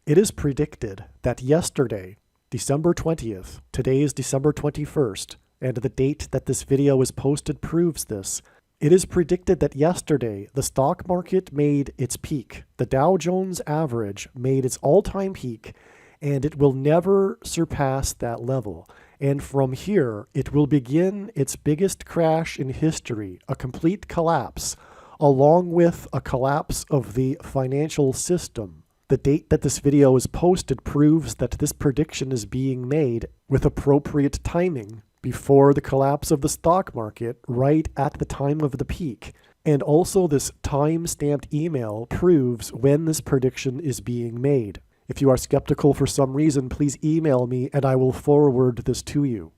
It is predicted that yesterday, December 20th, today is December 21st, and the date that this video is posted proves this. It is predicted that yesterday, the stock market made its peak. The Dow Jones average made its all-time peak, and it will never surpass that level. And from here, it will begin its biggest crash in history, a complete collapse, along with a collapse of the financial system. The date that this video is posted proves that this prediction is being made with appropriate timing before the collapse of the stock market, right at the time of the peak. And also this time-stamped email proves when this prediction is being made. If you are skeptical for some reason, please email me and I will forward this to you.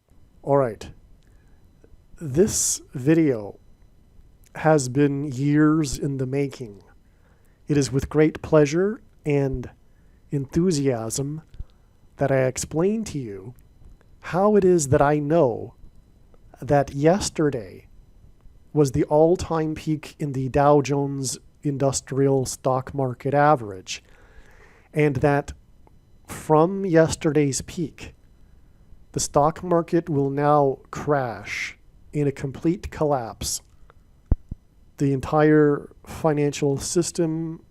All right. This video has been years in the making. It is with great pleasure and enthusiasm that I explain to you how it is that I know that yesterday was the all-time peak in the Dow Jones Industrial Stock Market average, and that from yesterday's peak, the stock market will now crash in a complete collapse. The entire financial system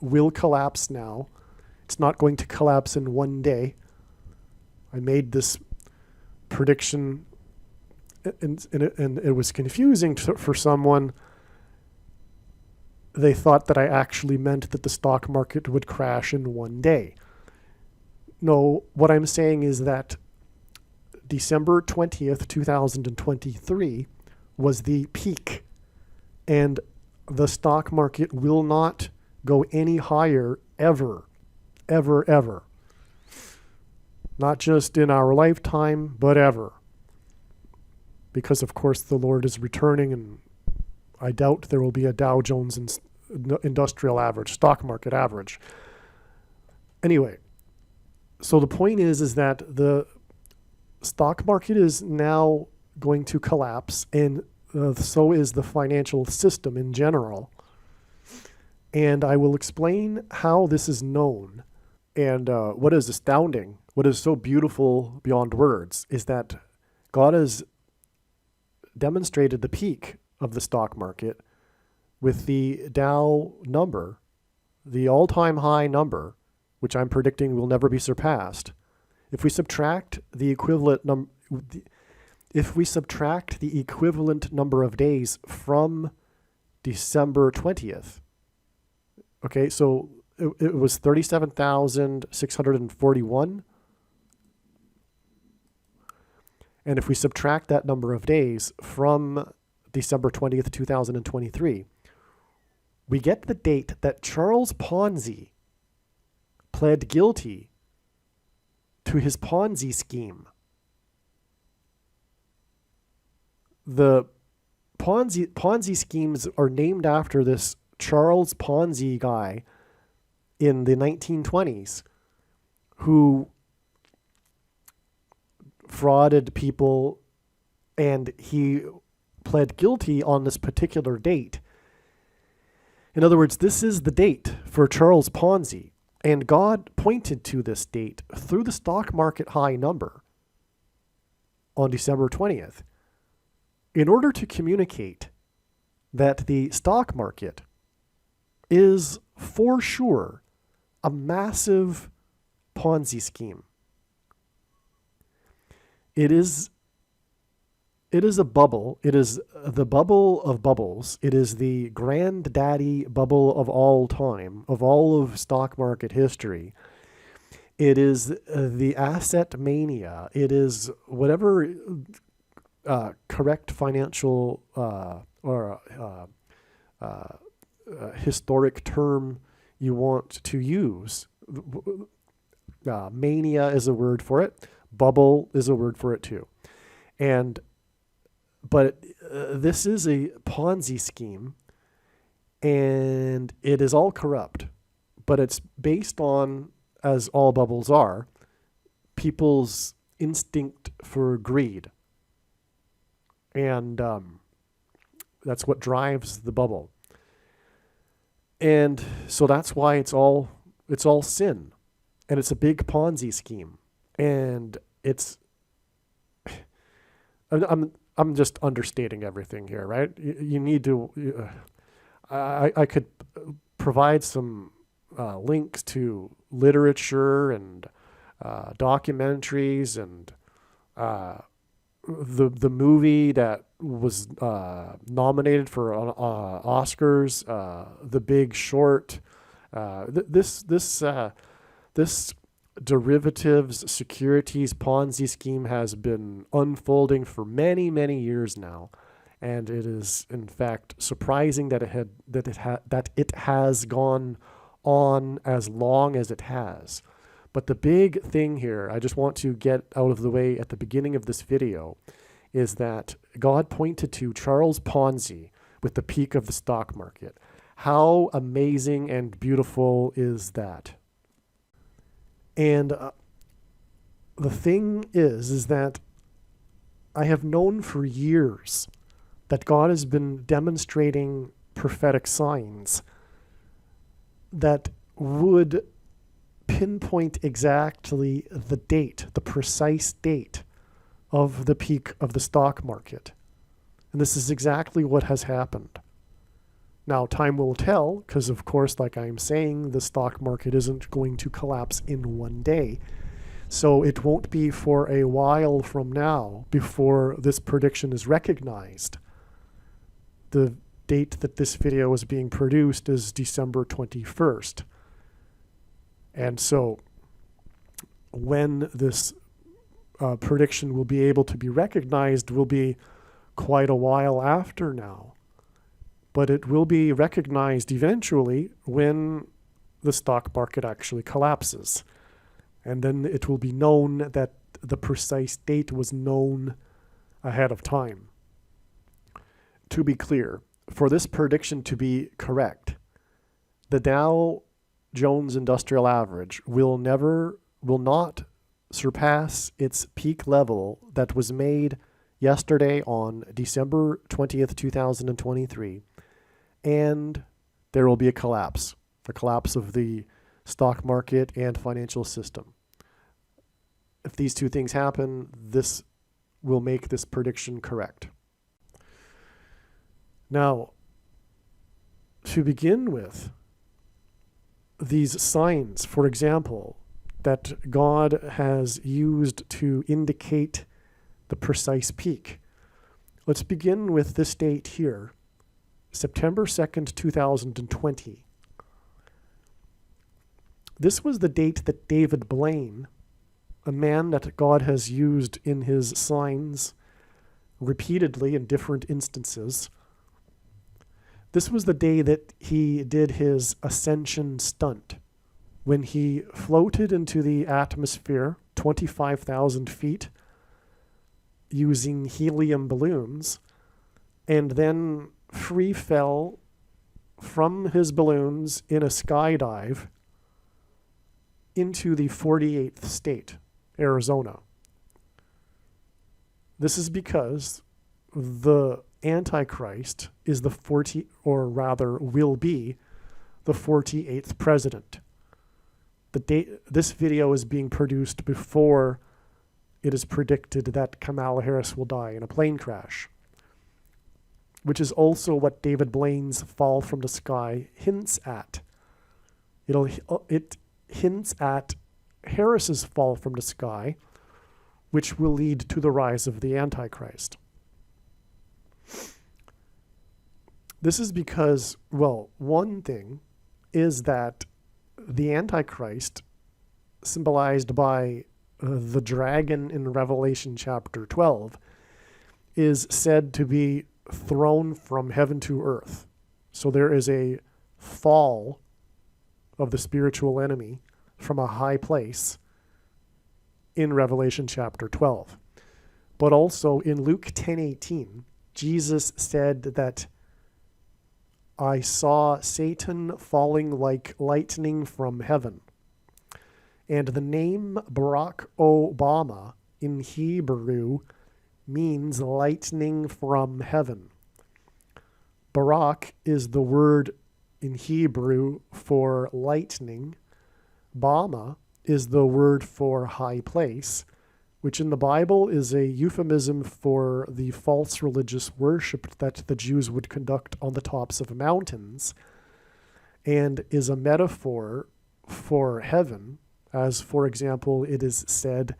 will collapse now. It's not going to collapse in one day. I made this prediction and it was confusing for someone. They thought that I actually meant that the stock market would crash in one day. No, what I'm saying is that December 20th, 2023 was the peak, and the stock market will not go any higher ever, ever, ever. Not just in our lifetime, but ever. Because, of course, the Lord is returning, and I doubt there will be a Dow Jones industrial average, stock market average. Anyway, so the point is that the stock market is now going to collapse, and so is the financial system in general. And I will explain how this is known. And what is astounding, what is so beautiful beyond words, is that God has demonstrated the peak of the stock market with the Dow number, the all-time high number, which I'm predicting will never be surpassed. If we subtract the equivalent number of days from December 20th, okay, so it was 37,641. And if we subtract that number of days from December 20th, 2023, we get the date that Charles Ponzi pled guilty to his Ponzi scheme. The Ponzi schemes are named after this Charles Ponzi guy in the 1920s who frauded people, and he pled guilty on this particular date. In other words, this is the date for Charles Ponzi, and God pointed to this date through the stock market high number on December 20th in order to communicate that the stock market is for sure a massive Ponzi scheme. It is a bubble. It is the bubble of bubbles. It is the granddaddy bubble of all time, of all of stock market history. It is the asset mania. It is whatever correct financial or historic term you want to use. Mania is a word for it. Bubble is a word for it too. But this is a Ponzi scheme, and it is all corrupt. But it's based on, as all bubbles are, people's instinct for greed. And that's what drives the bubble. And so that's why it's all sin. And it's a big Ponzi scheme. And it's, I'm just understating everything here, right? You need to, I could provide some links to literature and documentaries and the movie that was nominated for Oscars, The Big Short. This derivatives securities Ponzi scheme has been unfolding for many, many years now, and it is in fact surprising that it has gone on as long as it has. But the big thing here, I just want to get out of the way at the beginning of this video, is that God pointed to Charles Ponzi with the peak of the stock market. How amazing and beautiful is that? And the thing is that I have known for years that God has been demonstrating prophetic signs that would pinpoint exactly the date, the precise date of the peak of the stock market. And this is exactly what has happened. Now, time will tell, because of course, like I'm saying, the stock market isn't going to collapse in one day. So it won't be for a while from now before this prediction is recognized. The date that this video is being produced is December 21st. And so when this prediction will be able to be recognized will be quite a while after now. But it will be recognized eventually when the stock market actually collapses. And then it will be known that the precise date was known ahead of time. To be clear, for this prediction to be correct, the Dow Jones Industrial Average will not surpass its peak level that was made yesterday on December 20th, 2023, and there will be a collapse of the stock market and financial system. If these two things happen, this will make this prediction correct. Now, to begin with, these signs, for example, that God has used to indicate the precise peak. Let's begin with this date here, September 2nd, 2020. This was the date that David Blaine, a man that God has used in his signs repeatedly in different instances, this was the day that he did his ascension stunt, when he floated into the atmosphere 25,000 feet using helium balloons, and then free fell from his balloons in a skydive into the 48th state, Arizona. This is because the Antichrist is will be the 48th president. This video is being produced before it is predicted that Kamala Harris will die in a plane crash, which is also what David Blaine's fall from the sky hints at. It hints at Harris's fall from the sky, which will lead to the rise of the Antichrist. This is because, well, one thing is that the Antichrist, symbolized by the dragon in Revelation chapter 12, is said to be thrown from heaven to earth. So there is a fall of the spiritual enemy from a high place in Revelation chapter 12. But also in Luke 10:18, Jesus said that I saw Satan falling like lightning from heaven. And the name Barack Obama in Hebrew means lightning from heaven. Barack is the word in Hebrew for lightning. Obama is the word for high place, which in the Bible is a euphemism for the false religious worship that the Jews would conduct on the tops of mountains, and is a metaphor for heaven, as, for example, it is said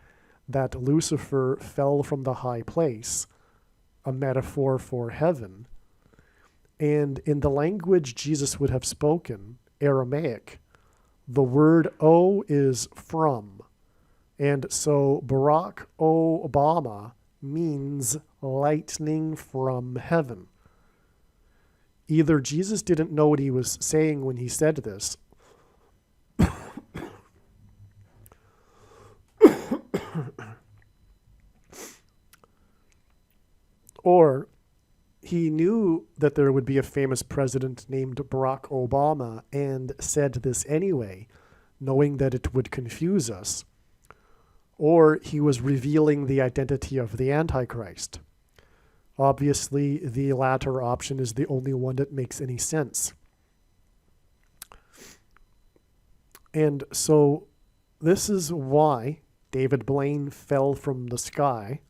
that Lucifer fell from the high place, a metaphor for heaven. And in the language Jesus would have spoken, Aramaic, the word O is from. And so Barack Obama means lightning from heaven. Either Jesus didn't know what he was saying when he said this, or he knew that there would be a famous president named Barack Obama and said this anyway, knowing that it would confuse us, or he was revealing the identity of the Antichrist. Obviously, the latter option is the only one that makes any sense. And so this is why David Blaine fell from the sky,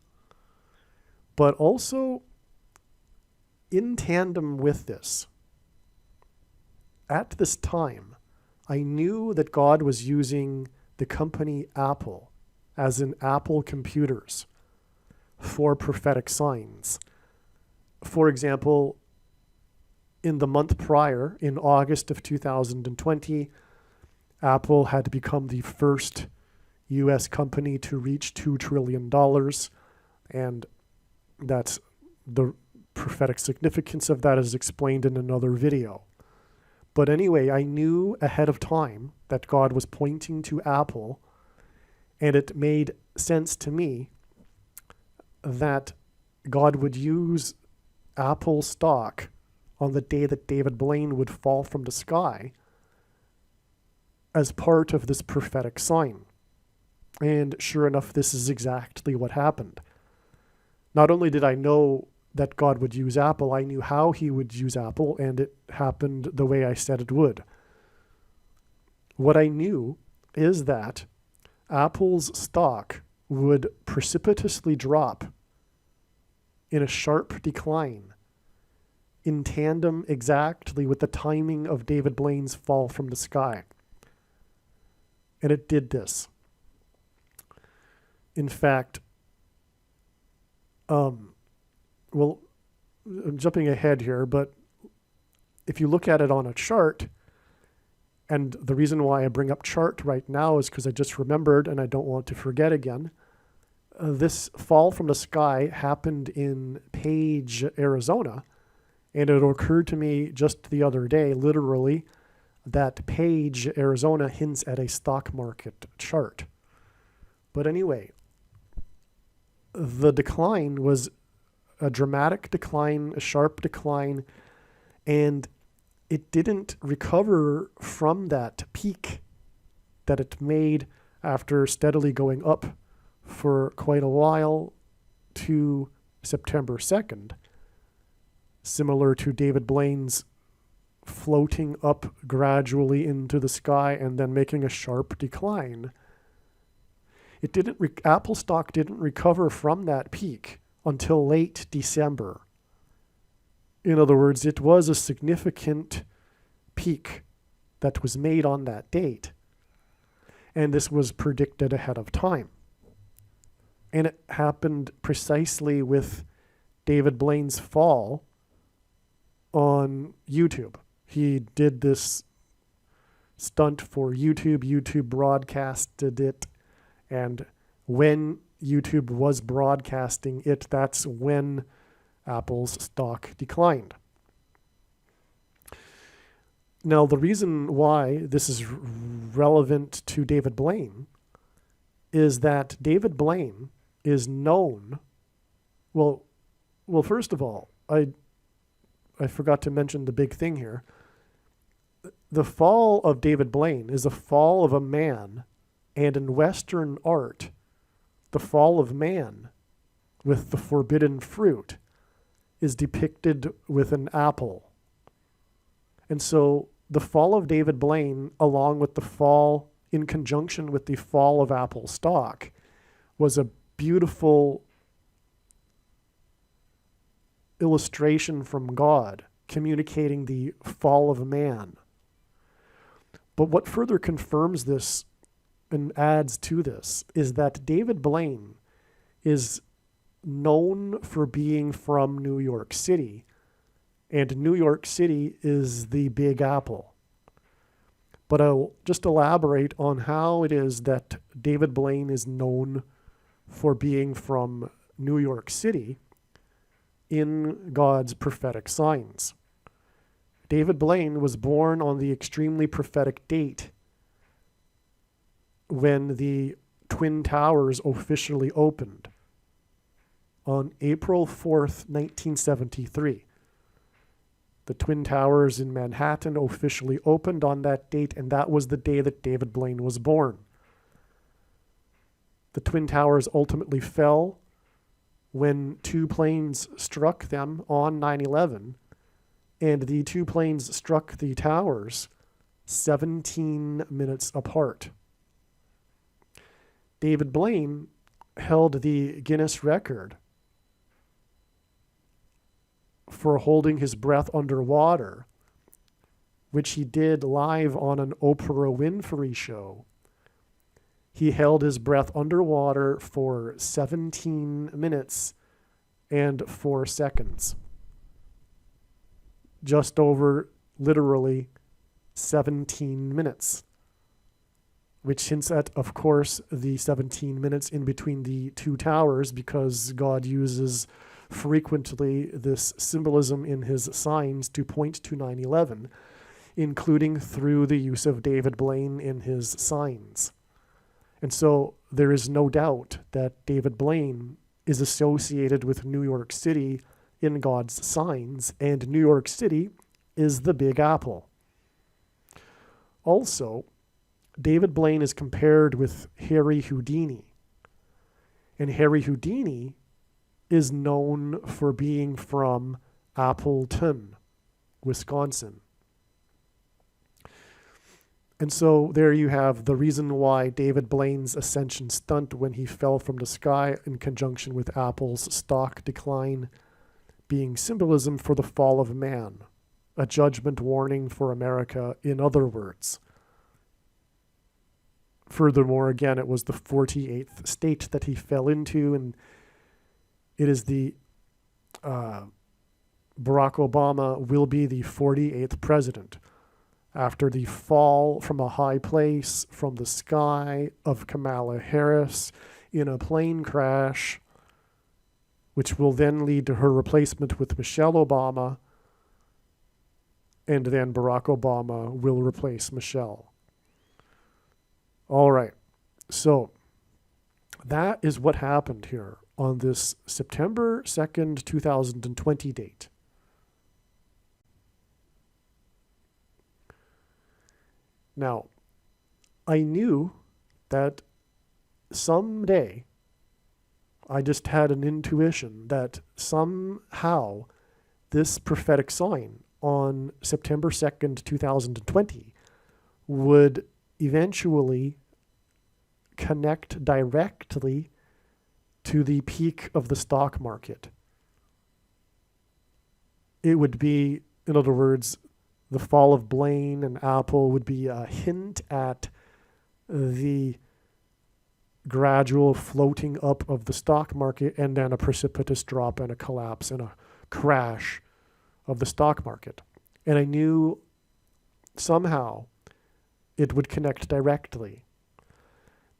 but also in tandem with this, at this time, I knew that God was using the company Apple, as in Apple computers, for prophetic signs. For example, in the month prior, in August of 2020, Apple had become the first U.S. company to reach $2 trillion, and that's the prophetic significance of that is explained in another video. But anyway, I knew ahead of time that God was pointing to Apple, and it made sense to me that God would use Apple stock on the day that David Blaine would fall from the sky as part of this prophetic sign. And sure enough, this is exactly what happened. Not only did I know that God would use Apple, I knew how he would use Apple, and it happened the way I said it would. What I knew is that Apple's stock would precipitously drop in a sharp decline in tandem exactly with the timing of David Blaine's fall from the sky. And it did this. In fact, well, I'm jumping ahead here, but if you look at it on a chart, and the reason why I bring up chart right now is because I just remembered and I don't want to forget again. This fall from the sky happened in Page, Arizona, and it occurred to me just the other day, literally, that Page, Arizona hints at a stock market chart. But anyway, the decline was a dramatic decline, a sharp decline, and it didn't recover from that peak that it made after steadily going up for quite a while to September 2nd, similar to David Blaine's floating up gradually into the sky and then making a sharp decline. It didn't. Apple stock didn't recover from that peak until late December. In other words, it was a significant peak that was made on that date, and this was predicted ahead of time. And it happened precisely with David Blaine's fall on YouTube. He did this stunt for YouTube. YouTube broadcasted it, and when YouTube was broadcasting it, that's when Apple's stock declined. Now, the reason why this is relevant to David Blaine is that David Blaine is known. Well, first of all, I forgot to mention the big thing here. The fall of David Blaine is the fall of a man, and in Western art, the fall of man with the forbidden fruit is depicted with an apple. And so the fall of David Blaine, along with the fall in conjunction with the fall of Apple stock was a beautiful illustration from God communicating the fall of man. But what further confirms this and adds to this is that David Blaine is known for being from New York City, and New York City is the Big Apple. But I'll just elaborate on how it is that David Blaine is known for being from New York City in God's prophetic signs. David Blaine was born on the extremely prophetic date when the Twin Towers officially opened on April 4th, 1973. The Twin Towers in Manhattan officially opened on that date, and that was the day that David Blaine was born. The Twin Towers ultimately fell when two planes struck them on 9/11, and the two planes struck the towers 17 minutes apart. David Blaine held the Guinness record for holding his breath underwater, which he did live on an Oprah Winfrey show. He held his breath underwater for 17 minutes and 4 seconds. Just over, literally, 17 minutes. Which hints at, of course, the 17 minutes in between the two towers, because God uses frequently this symbolism in his signs to point to 9/11, including through the use of David Blaine in his signs. And so there is no doubt that David Blaine is associated with New York City in God's signs, and New York City is the Big Apple. Also, David Blaine is compared with Harry Houdini. And Harry Houdini is known for being from Appleton, Wisconsin. And so there you have the reason why David Blaine's ascension stunt when he fell from the sky in conjunction with Apple's stock decline being symbolism for the fall of man, a judgment warning for America, in other words. Furthermore, again, it was the 48th state that he fell into, and it is the Barack Obama will be the 48th president after the fall from a high place from the sky of Kamala Harris in a plane crash, which will then lead to her replacement with Michelle Obama, and then Barack Obama will replace Michelle. All right, so that is what happened here on this September 2nd, 2020 date. Now, I knew that someday, I just had an intuition that somehow this prophetic sign on September 2nd, 2020 would eventually connect directly to the peak of the stock market. It would be, in other words, the fall of Blaine and Apple would be a hint at the gradual floating up of the stock market, and then a precipitous drop and a collapse and a crash of the stock market. And I knew somehow it would connect directly.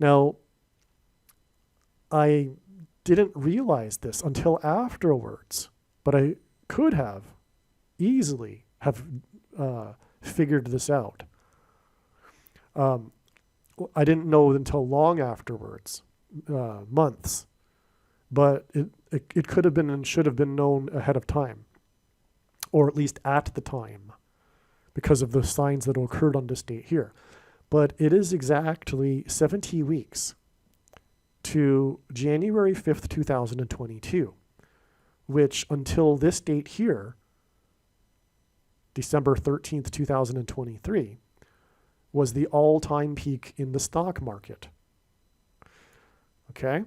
Now, I didn't realize this until afterwards, but I could have easily have figured this out. I didn't know until long afterwards, months, but it could have been and should have been known ahead of time, or at least at the time, because of the signs that occurred on this date here. But it is exactly 70 weeks to January 5th, 2022, which until this date here, December 13th, 2023, was the all-time peak in the stock market. Okay?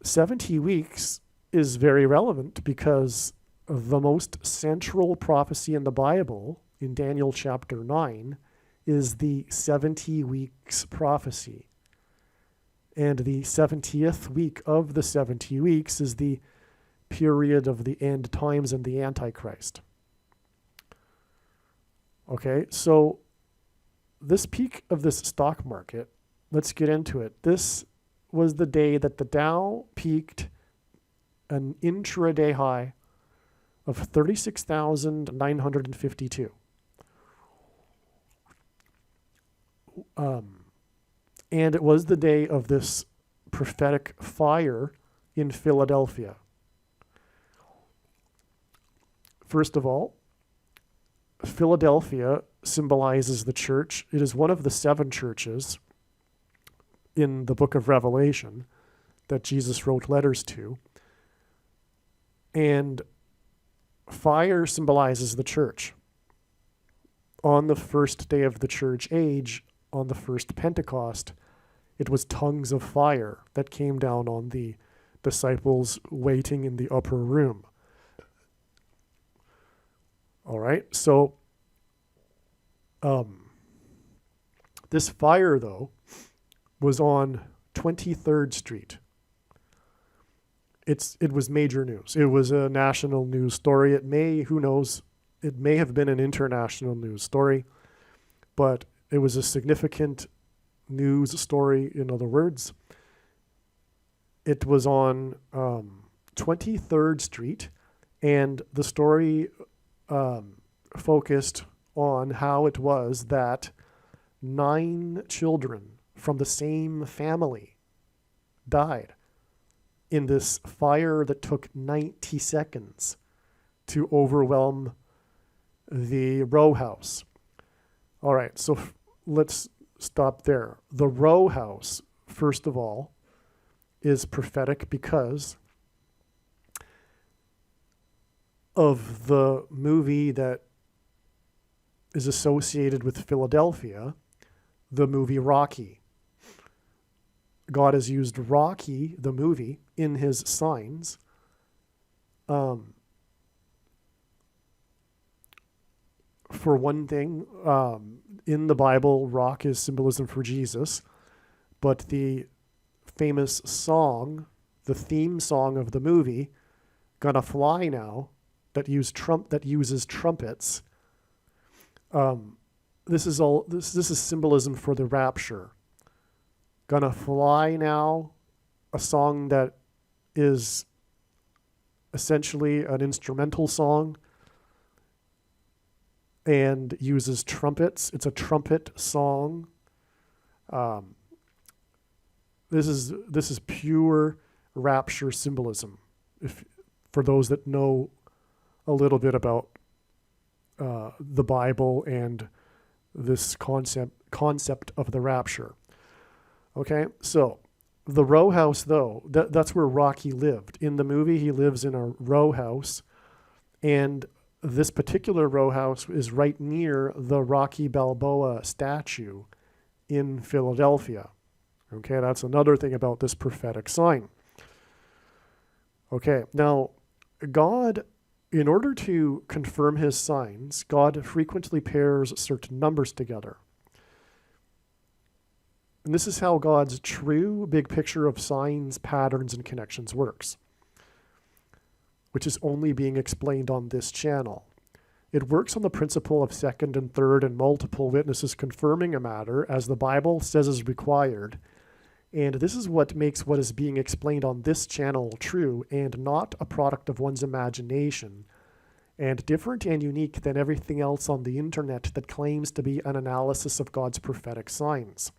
70 weeks is very relevant because the most central prophecy in the Bible, in Daniel chapter 9, is the 70 weeks prophecy. And the 70th week of the 70 weeks is the period of the end times and the Antichrist. Okay, so this peak of this stock market, let's get into it. This was the day that the Dow peaked an intraday high of 36,952. And it was the day of this prophetic fire in Philadelphia. First of all, Philadelphia symbolizes the church. It is one of the 7 churches in the book of Revelation that Jesus wrote letters to. And fire symbolizes the church. On the first day of the church age, on the first Pentecost, it was tongues of fire that came down on the disciples waiting in the upper room. All right, so this fire, though, was on 23rd Street. It was major news. It was a national news story. It may, who knows, it may have been an international news story, but it was a significant news story, in other words. It was on 23rd Street, and the story focused on how it was that 9 children from the same family died in this fire that took 90 seconds to overwhelm the row house. All right, so let's stop there. The row house, first of all, is prophetic because of the movie that is associated with Philadelphia, the movie Rocky. God has used Rocky, the movie, in his signs. For one thing, in the Bible, rock is symbolism for Jesus, but the famous song, the theme song of the movie, Gonna Fly Now, that uses trumpets, this is symbolism for the rapture. Gonna Fly Now, a song that is essentially an instrumental song and uses trumpets. It's a trumpet song. This is pure rapture symbolism. For those that know a little bit about the Bible and this concept of the rapture. Okay, so the row house, though, that's where Rocky lived. In the movie, he lives in a row house, and this particular row house is right near the Rocky Balboa statue in Philadelphia. Okay, that's another thing about this prophetic sign. Okay, now, God, in order to confirm his signs, God frequently pairs certain numbers together. And this is how God's true big picture of signs, patterns, and connections works, which is only being explained on this channel. It works on the principle of second and third and multiple witnesses confirming a matter as the Bible says is required. And this is what makes what is being explained on this channel true and not a product of one's imagination, and different and unique than everything else on the internet that claims to be an analysis of God's prophetic signs.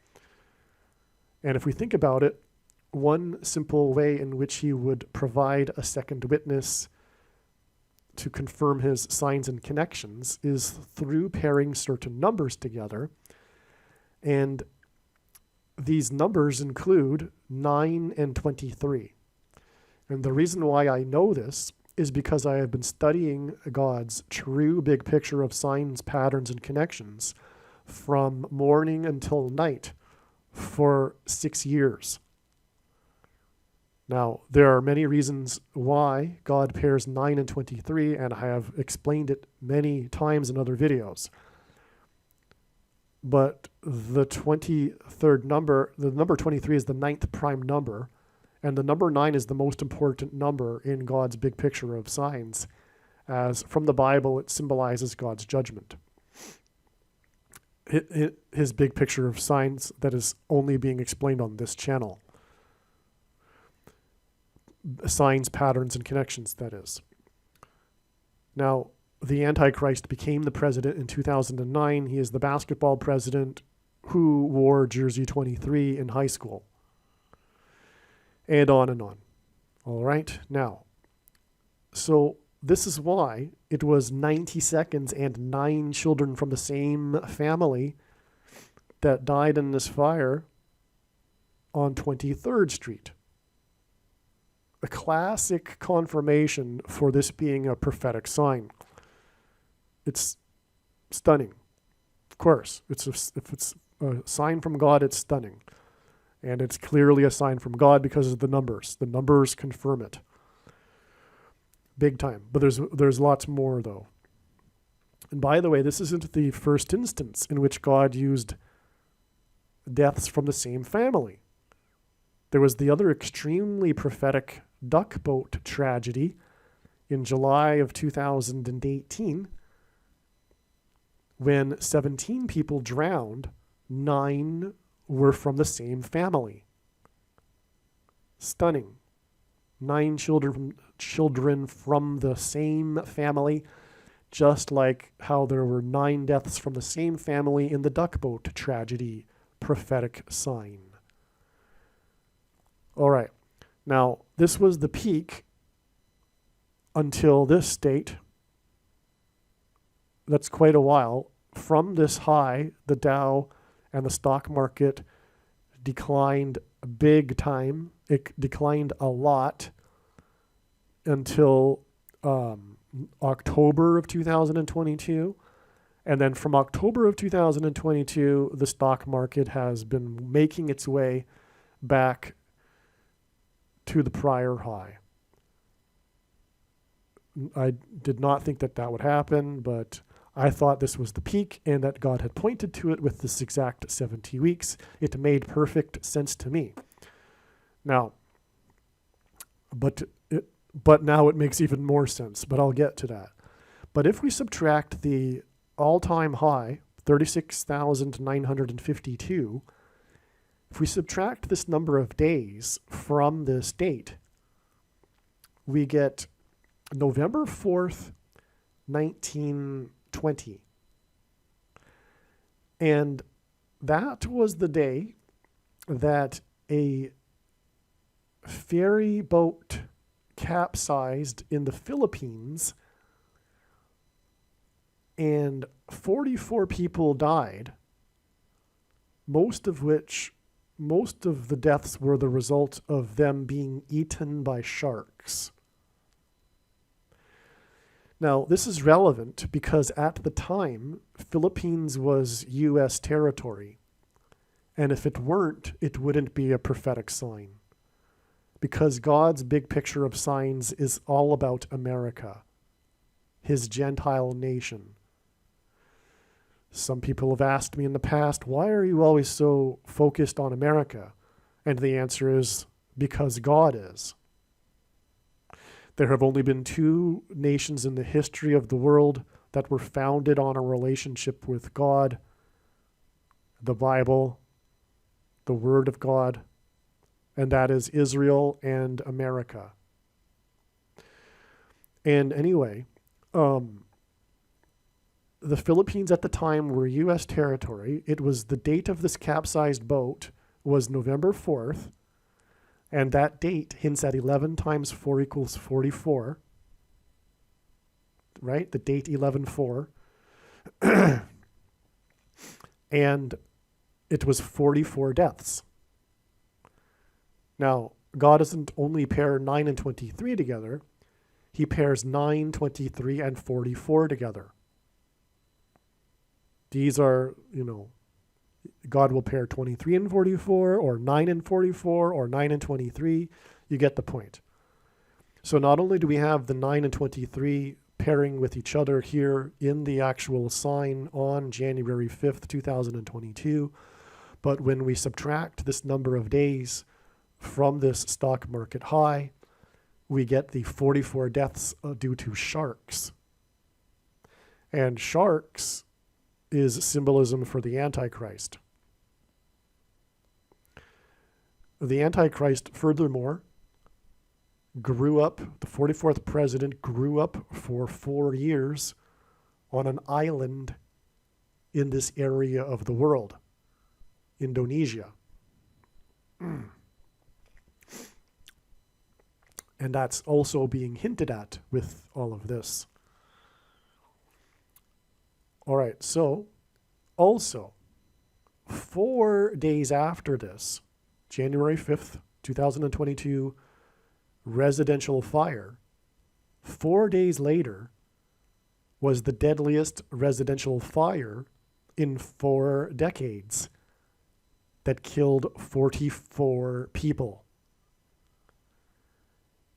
And if we think about it, one simple way in which he would provide a second witness to confirm his signs and connections is through pairing certain numbers together. And these numbers include 9 and 23. And the reason why I know this is because I have been studying God's true big picture of signs, patterns, and connections from morning until night for 6 years. Now, there are many reasons why God pairs 9 and 23, and I have explained it many times in other videos. But the 23rd number, the number 23 is the 9th prime number, and the number 9 is the most important number in God's big picture of signs, as from the Bible it symbolizes God's judgment. His big picture of signs that is only being explained on this channel. Signs, patterns, and connections, that is. Now, the Antichrist became the president in 2009. He is the basketball president who wore jersey 23 in high school. And on and on. All right, now, so this is why it was 90 seconds and 9 children from the same family that died in this fire on 23rd Street. A classic confirmation for this being a prophetic sign. It's stunning. Of course, if it's a sign from God, it's stunning. And it's clearly a sign from God because of the numbers. The numbers confirm it. Big time. But there's lots more, though. And by the way, this isn't the first instance in which God used deaths from the same family. There was the other extremely prophetic duck boat tragedy in July of 2018 when 17 people drowned, 9 were from the same family. Stunning. 9 children from the same family, just like how there were 9 deaths from the same family in the duck boat tragedy. Prophetic sign. All right. Now, this was the peak until this date. That's quite a while. From this high, the Dow and the stock market declined big time. It declined a lot until October of 2022. And then from October of 2022, the stock market has been making its way back to the prior high. I did not think that that would happen, but I thought this was the peak and that God had pointed to it with this exact 70 weeks. It made perfect sense to me. Now, but now it makes even more sense, but I'll get to that. But if we subtract the all-time high, 36,952, if we subtract this number of days from this date, we get November 4th, 1920. And that was the day that a ferry boat capsized in the Philippines and 44 people died, most of the deaths were the result of them being eaten by sharks. Now, this is relevant because at the time, Philippines was U.S. territory. And if it weren't, it wouldn't be a prophetic sign. Because God's big picture of signs is all about America, his Gentile nation. Some people have asked me in the past, why are you always so focused on America? And the answer is, because God is. There have only been 2 nations in the history of the world that were founded on a relationship with God, the Bible, the Word of God, and that is Israel and America. And anyway, the Philippines at the time were U.S. territory. It was the date of this capsized boat was November 4th. And that date hints at 11 times 4 equals 44. Right? The date 11-4. And it was 44 deaths. Now, God doesn't only pair 9 and 23 together. He pairs 9, 23, and 44 together. These are, God will pair 23 and 44, or 9 and 44, or 9 and 23. You get the point. So not only do we have the 9 and 23 pairing with each other here in the actual sign on January 5th, 2022, but when we subtract this number of days from this stock market high, we get the 44 deaths due to sharks. And sharks is symbolism for the Antichrist. The Antichrist, furthermore, grew up, the 44th president grew up for 4 years on an island in this area of the world, Indonesia. And that's also being hinted at with all of this. All right, so also 4 days after this, January 5th, 2022, residential fire, 4 days later was the deadliest residential fire in 4 decades that killed 44 people.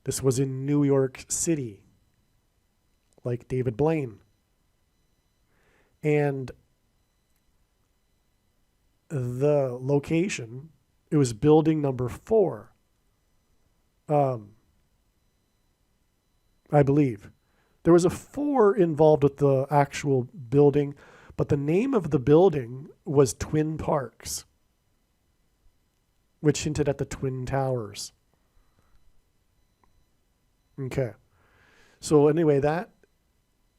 This was in New York City, like David Blaine. And the location, it was building number 4. I believe. There was a 4 involved with the actual building, but the name of the building was Twin Parks, which hinted at the Twin Towers. Okay. So anyway, that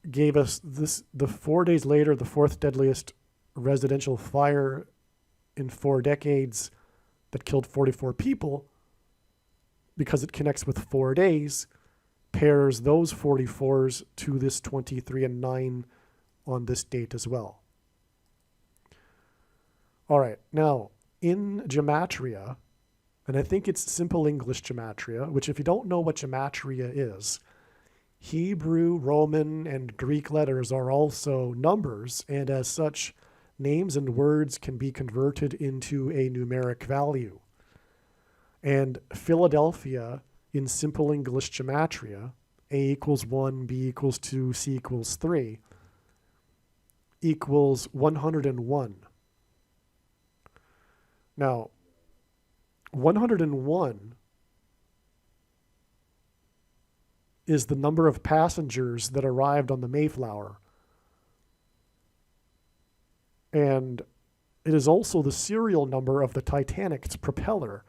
gave us the 4 days later, the 4th deadliest residential fire in 4 decades that killed 44 people, because it connects with 4 days, pairs those 44s to this 23 and 9 on this date as well. All right, now in gematria, and I think it's simple English gematria, which if you don't know what gematria is, Hebrew, Roman, and Greek letters are also numbers, and as such, names and words can be converted into a numeric value. And Philadelphia, in simple English gematria, A equals 1, B equals 2, C equals 3, equals 101. Now, 101 is the number of passengers that arrived on the Mayflower. And it is also the serial number of the Titanic's propeller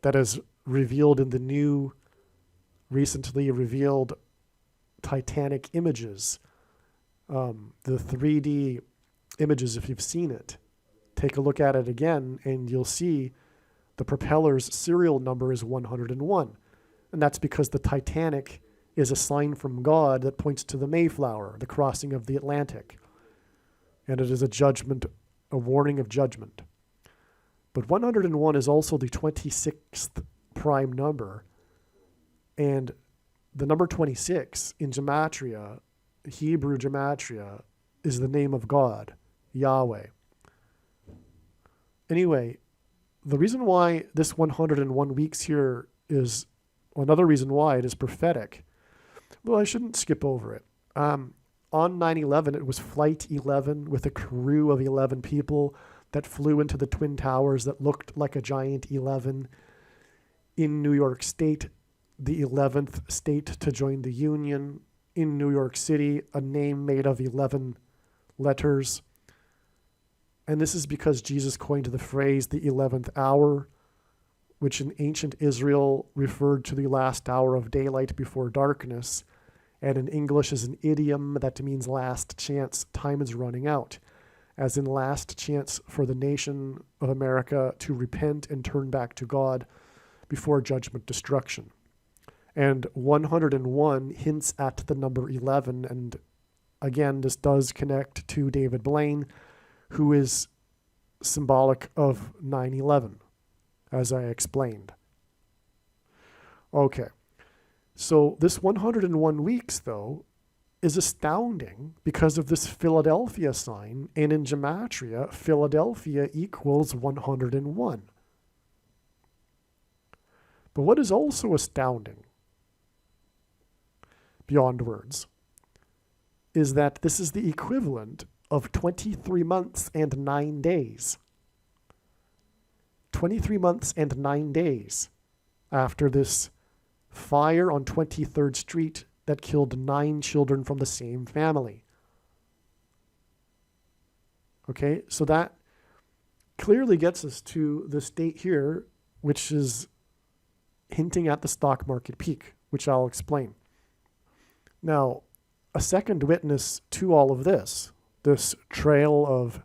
that is revealed in the new, recently revealed Titanic images. The 3D images, if you've seen it, take a look at it again and you'll see the propeller's serial number is 101. And that's because the Titanic is a sign from God that points to the Mayflower, the crossing of the Atlantic. And it is a judgment, a warning of judgment. But 101 is also the 26th prime number. And the number 26 in gematria, Hebrew gematria, is the name of God, Yahweh. Anyway, the reason why this 101 weeks here is, another reason why it is prophetic, well, I shouldn't skip over it. On 9/11, it was Flight 11 with a crew of 11 people that flew into the Twin Towers that looked like a giant 11 in New York State, the 11th state to join the Union. In New York City, a name made of 11 letters. And this is because Jesus coined the phrase the 11th hour, which in ancient Israel referred to the last hour of daylight before darkness. And in English is an idiom that means last chance, time is running out, as in last chance for the nation of America to repent and turn back to God before judgment destruction. And 101 hints at the number 11, and again, this does connect to David Blaine, who is symbolic of 9/11, as I explained. Okay, so this 101 weeks, though, is astounding because of this Philadelphia sign, and in gematria, Philadelphia equals 101. But what is also astounding, beyond words, is that this is the equivalent of 23 months and 9 days. 23 months and 9 days after this fire on 23rd Street that killed 9 children from the same family. Okay, so that clearly gets us to this date here, which is hinting at the stock market peak, which I'll explain. Now, a second witness to all of this trail of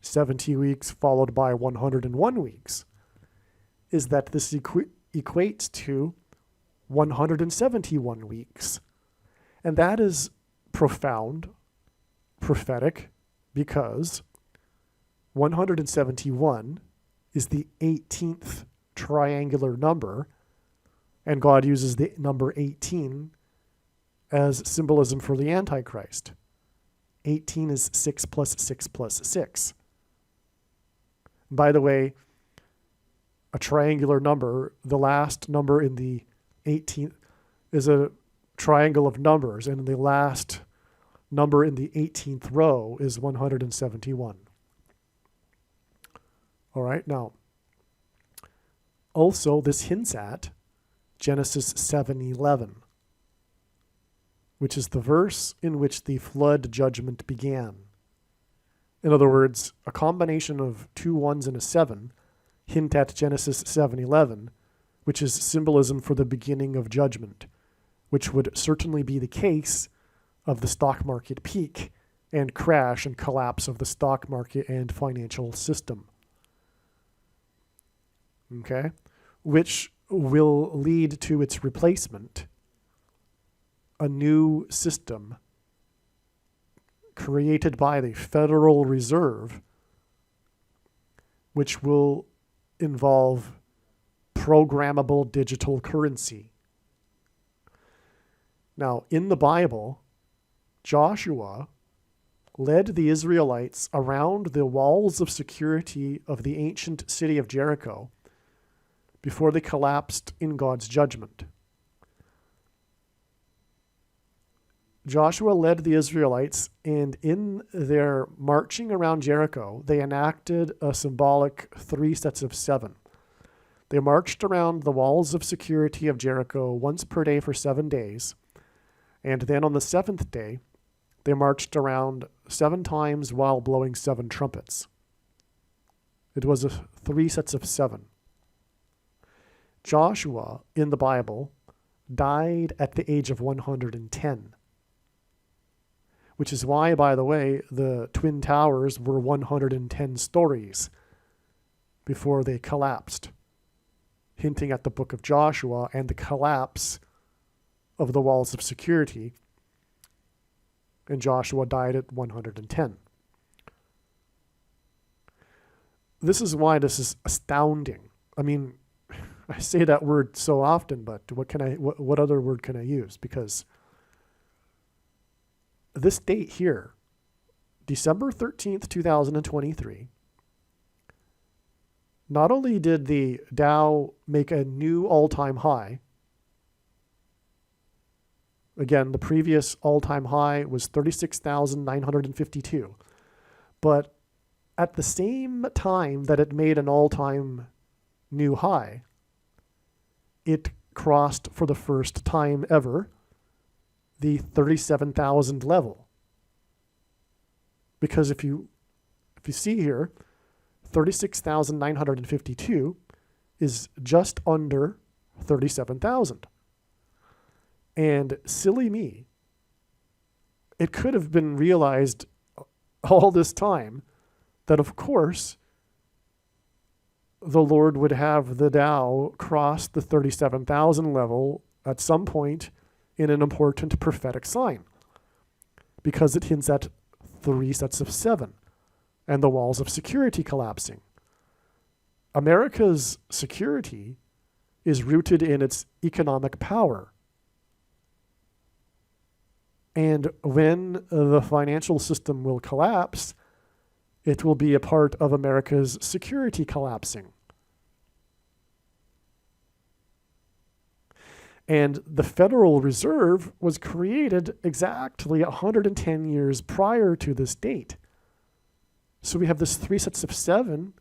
70 weeks followed by 101 weeks, is that this equates to 171 weeks. And that is profound, prophetic, because 171 is the 18th triangular number, and God uses the number 18 as symbolism for the Antichrist. 18 is 6 plus 6 plus 6. By the way, a triangular number, the last number in the 18th is a triangle of numbers, and the last number in the 18th row is 171. All right, now, also this hints at Genesis 7:11, which is the verse in which the flood judgment began. In other words, a combination of 2 1s and a 7 hint at Genesis 7:11, which is symbolism for the beginning of judgment, which would certainly be the case of the stock market peak and crash and collapse of the stock market and financial system. Okay? Which will lead to its replacement, a new system created by the Federal Reserve, which will involve programmable digital currency. Now, in the Bible, Joshua led the Israelites around the walls of security of the ancient city of Jericho before they collapsed in God's judgment. Joshua led the Israelites, and in their marching around Jericho, they enacted a symbolic 3 sets of 7. They marched around the walls of security of Jericho once per day for 7 days, and then on the 7th day, they marched around 7 times while blowing 7 trumpets. It was 3 sets of 7. Joshua, in the Bible, died at the age of 110. Which is why, by the way, the Twin Towers were 110 stories before they collapsed, hinting at the book of Joshua and the collapse of the walls of security. And Joshua died at 110. This is why this is astounding. I mean, I say that word so often, but what other word can I use? Because this date here, December 13th, 2023, not only did the Dow make a new all-time high, again, the previous all-time high was 36,952, but at the same time that it made an all-time new high, it crossed for the first time ever the 37,000 level. Because if you see here, 36,952 is just under 37,000. And silly me, it could have been realized all this time that, of course, the Lord would have the Dow cross the 37,000 level at some point in an important prophetic sign, because it hints at 3 sets of 7 and the walls of security collapsing. America's security is rooted in its economic power. And when the financial system will collapse, it will be a part of America's security collapsing. And the Federal Reserve was created exactly 110 years prior to this date. So we have this 3 sets of 7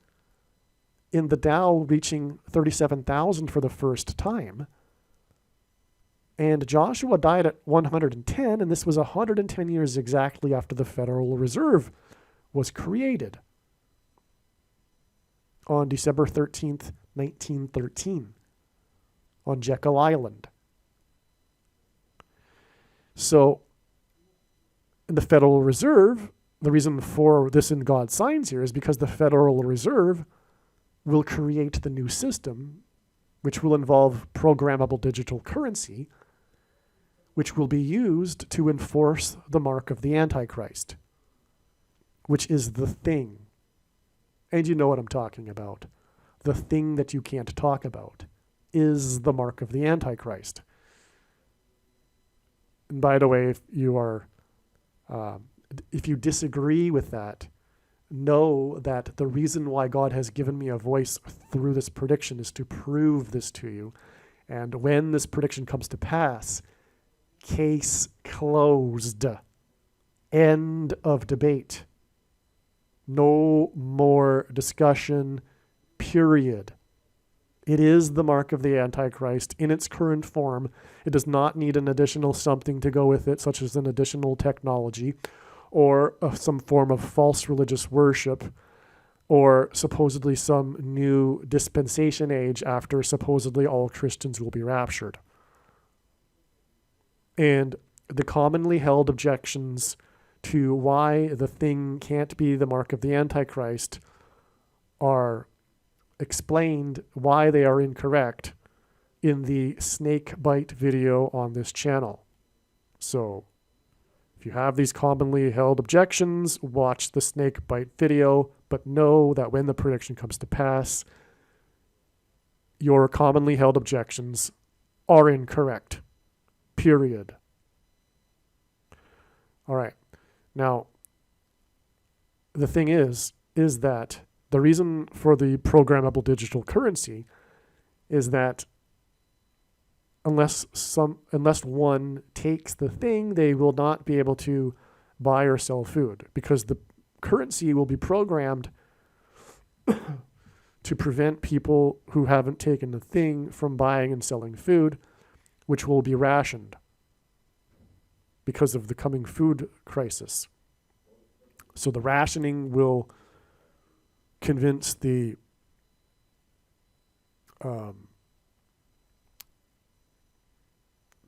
in the Dow reaching 37,000 for the first time. And Joshua died at 110, and this was 110 years exactly after the Federal Reserve was created on December 13th, 1913, on Jekyll Island. So, in the Federal Reserve, the reason for this in God's signs here is because the Federal Reserve will create the new system, which will involve programmable digital currency, which will be used to enforce the mark of the Antichrist, which is the thing. And you know what I'm talking about. The thing that you can't talk about is the mark of the Antichrist. And by the way, if you disagree with that, know that the reason why God has given me a voice through this prediction is to prove this to you. And when this prediction comes to pass, case closed. End of debate. No more discussion, period. It is the mark of the Antichrist in its current form. It does not need an additional something to go with it, such as an additional technology or some form of false religious worship or supposedly some new dispensation age after supposedly all Christians will be raptured. And the commonly held objections to why the thing can't be the mark of the Antichrist are explained why they are incorrect in the snake bite video on this channel. So if you have these commonly held objections, watch the snake bite video, but know that when the prediction comes to pass, your commonly held objections are incorrect. Period. All right. Now, the thing is that the reason for the programmable digital currency is that unless one takes the thing, they will not be able to buy or sell food, because the currency will be programmed to prevent people who haven't taken the thing from buying and selling food, which will be rationed because of the coming food crisis. So the rationing will convince the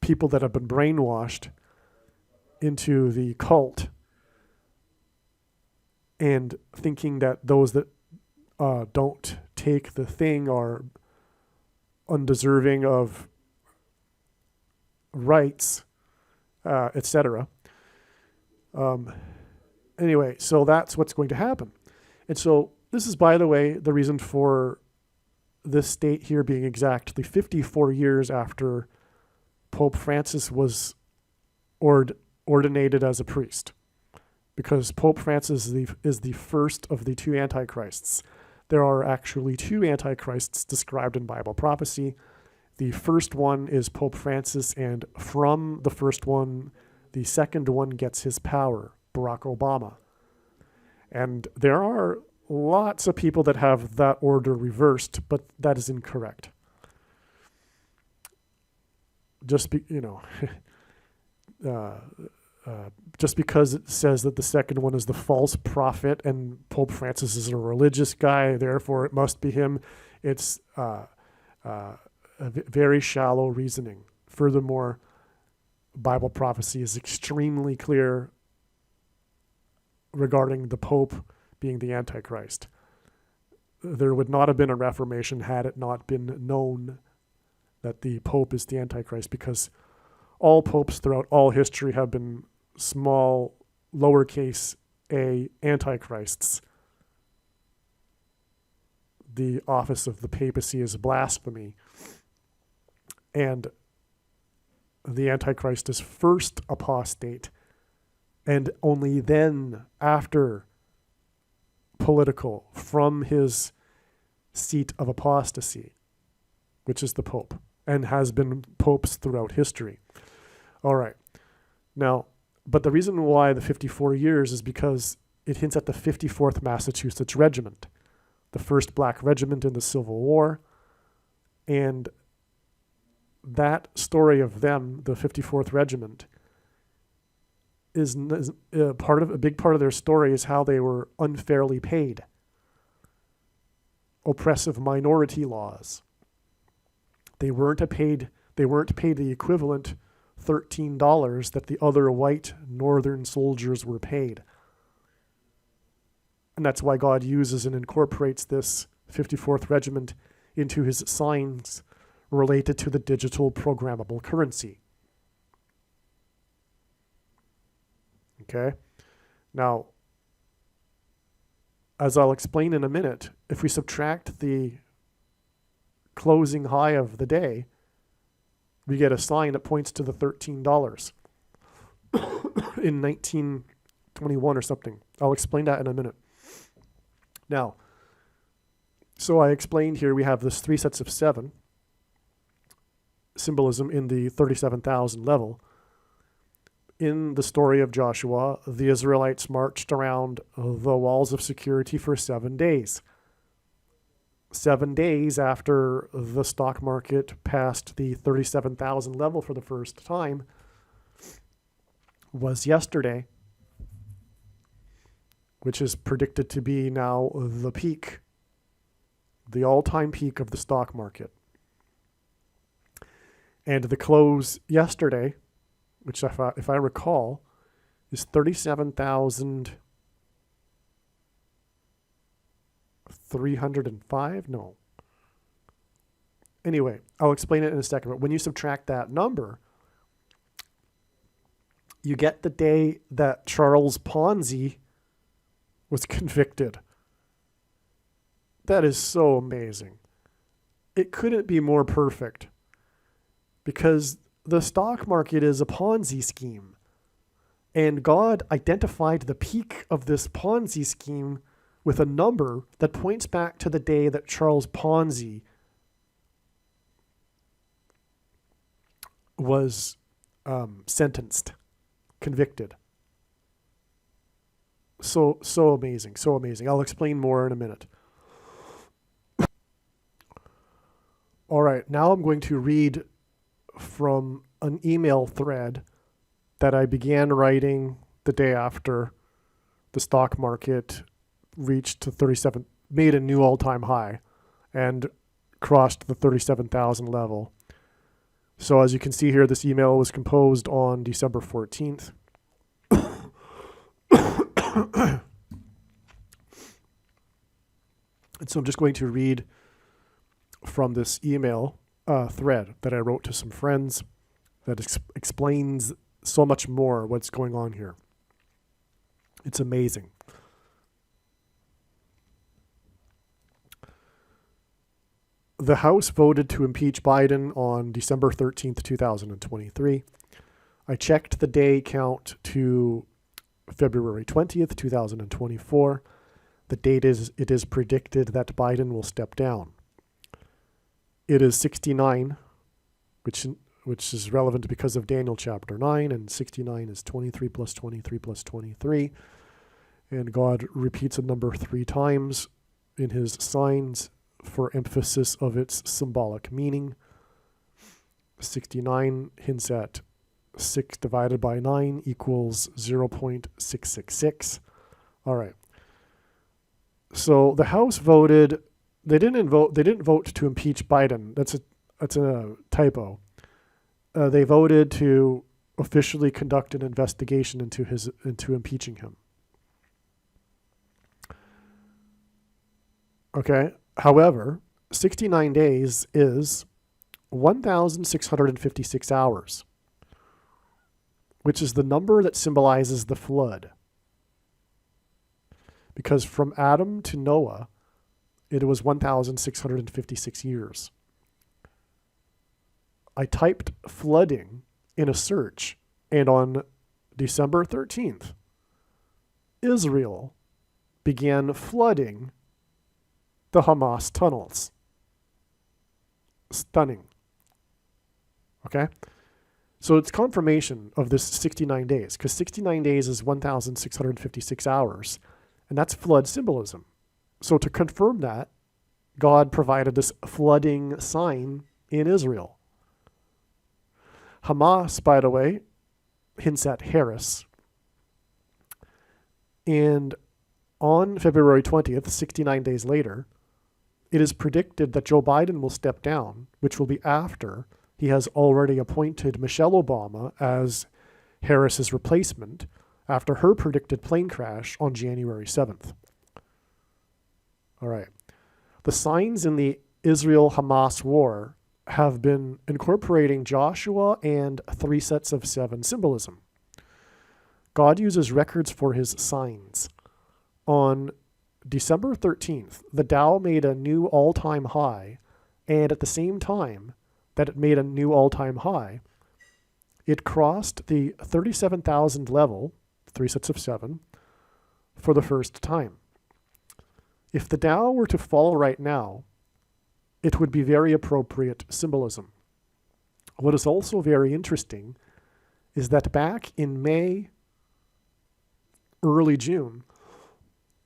people that have been brainwashed into the cult and thinking that those that don't take the thing are undeserving of rights, etc. Anyway, so that's what's going to happen. And so this is, by the way, the reason for this date here being exactly 54 years after Pope Francis was ordinated as a priest, because Pope Francis is the first of the two antichrists. There are actually two antichrists described in Bible prophecy. The first one is Pope Francis, and from the first one, the second one gets his power, Barack Obama. And there are lots of people that have that order reversed, but that is incorrect. Just because it says that the second one is the false prophet and Pope Francis is a religious guy, therefore it must be him, it's a very shallow reasoning. Furthermore, Bible prophecy is extremely clear regarding the Pope being the Antichrist. There would not have been a Reformation had it not been known that the Pope is the Antichrist, because all popes throughout all history have been small, lowercase a antichrists. The office of the papacy is blasphemy. And the Antichrist is first apostate, and only then, after political, from his seat of apostasy, which is the Pope, and has been popes throughout history. All right. Now, but the reason why the 54 years is because it hints at the 54th Massachusetts Regiment, the first black regiment in the Civil War. And that story of them, the 54th Regiment, is a big part of their story is how they were unfairly paid. Oppressive minority laws. They weren't paid the equivalent $13 that the other white northern soldiers were paid. And that's why God uses and incorporates this 54th Regiment into his signs related to the digital programmable currency. Okay? Now, as I'll explain in a minute, if we subtract the closing high of the day, we get a sign that points to the $13 in 1921 or something. I'll explain that in a minute. Now, so I explained here we have this 3 sets of 7 symbolism in the 37,000 level. In the story of Joshua, the Israelites marched around the walls of security for 7 days. 7 days after the stock market passed the 37,000 level for the first time was yesterday, which is predicted to be now the peak, the all-time peak of the stock market. And the close yesterday, which if I recall, is 37,305? No. Anyway, I'll explain it in a second. But when you subtract that number, you get the day that Charles Ponzi was convicted. That is so amazing. It couldn't be more perfect because the stock market is a Ponzi scheme. And God identified the peak of this Ponzi scheme with a number that points back to the day that Charles Ponzi was sentenced, convicted. So amazing, so amazing. I'll explain more in a minute. All right, now I'm going to read from an email thread that I began writing the day after the stock market reached to 37, made a new all-time high and crossed the 37,000 level. So as you can see here, this email was composed on December 14th. And so I'm just going to read from this email thread that I wrote to some friends that explains so much more what's going on here. It's amazing. The House voted to impeach Biden on December 13th, 2023. I checked the day count to February 20th, 2024. The date is, it is predicted that Biden will step down. It is 69, which is relevant because of Daniel chapter 9, and 69 is 23 plus 23 plus 23. And God repeats a number 3 times in his signs for emphasis of its symbolic meaning. 69 hints at 6 divided by 9 equals 0.666. All right. So the House voted. They didn't vote to impeach Biden. That's a typo. They voted to officially conduct an investigation into impeaching him. Okay. However, 69 days is 1,656 hours, which is the number that symbolizes the flood. Because from Adam to Noah, it was 1,656 years. I typed flooding in a search, and on December 13th, Israel began flooding the Hamas tunnels. Stunning. Okay? So it's confirmation of this 69 days, because 69 days is 1,656 hours, and that's flood symbolism. So to confirm that, God provided this flooding sign in Israel. Hamas, by the way, hints at Harris. And on February 20th, 69 days later, it is predicted that Joe Biden will step down, which will be after he has already appointed Michelle Obama as Harris's replacement after her predicted plane crash on January 7th. All right. The signs in the Israel-Hamas war have been incorporating Joshua and 3 sets of 7 symbolism. God uses records for his signs. On December 13th, the Dow made a new all-time high, and at the same time that it made a new all-time high, it crossed the 37,000 level, 3 sets of 7, for the first time. If the Dow were to fall right now, it would be very appropriate symbolism. What is also very interesting is that back in May, early June,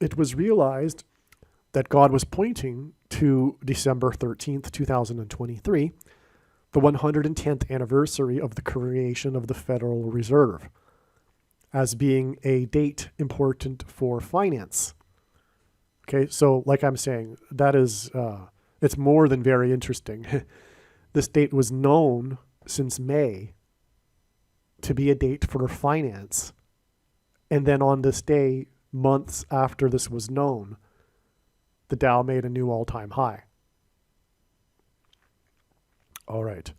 it was realized that God was pointing to December 13th, 2023, the 110th anniversary of the creation of the Federal Reserve, as being a date important for finance. Okay, so like I'm saying, that is, it's more than very interesting. This date was known since May to be a date for finance. And then on this day, months after this was known, the Dow made a new all-time high. All right.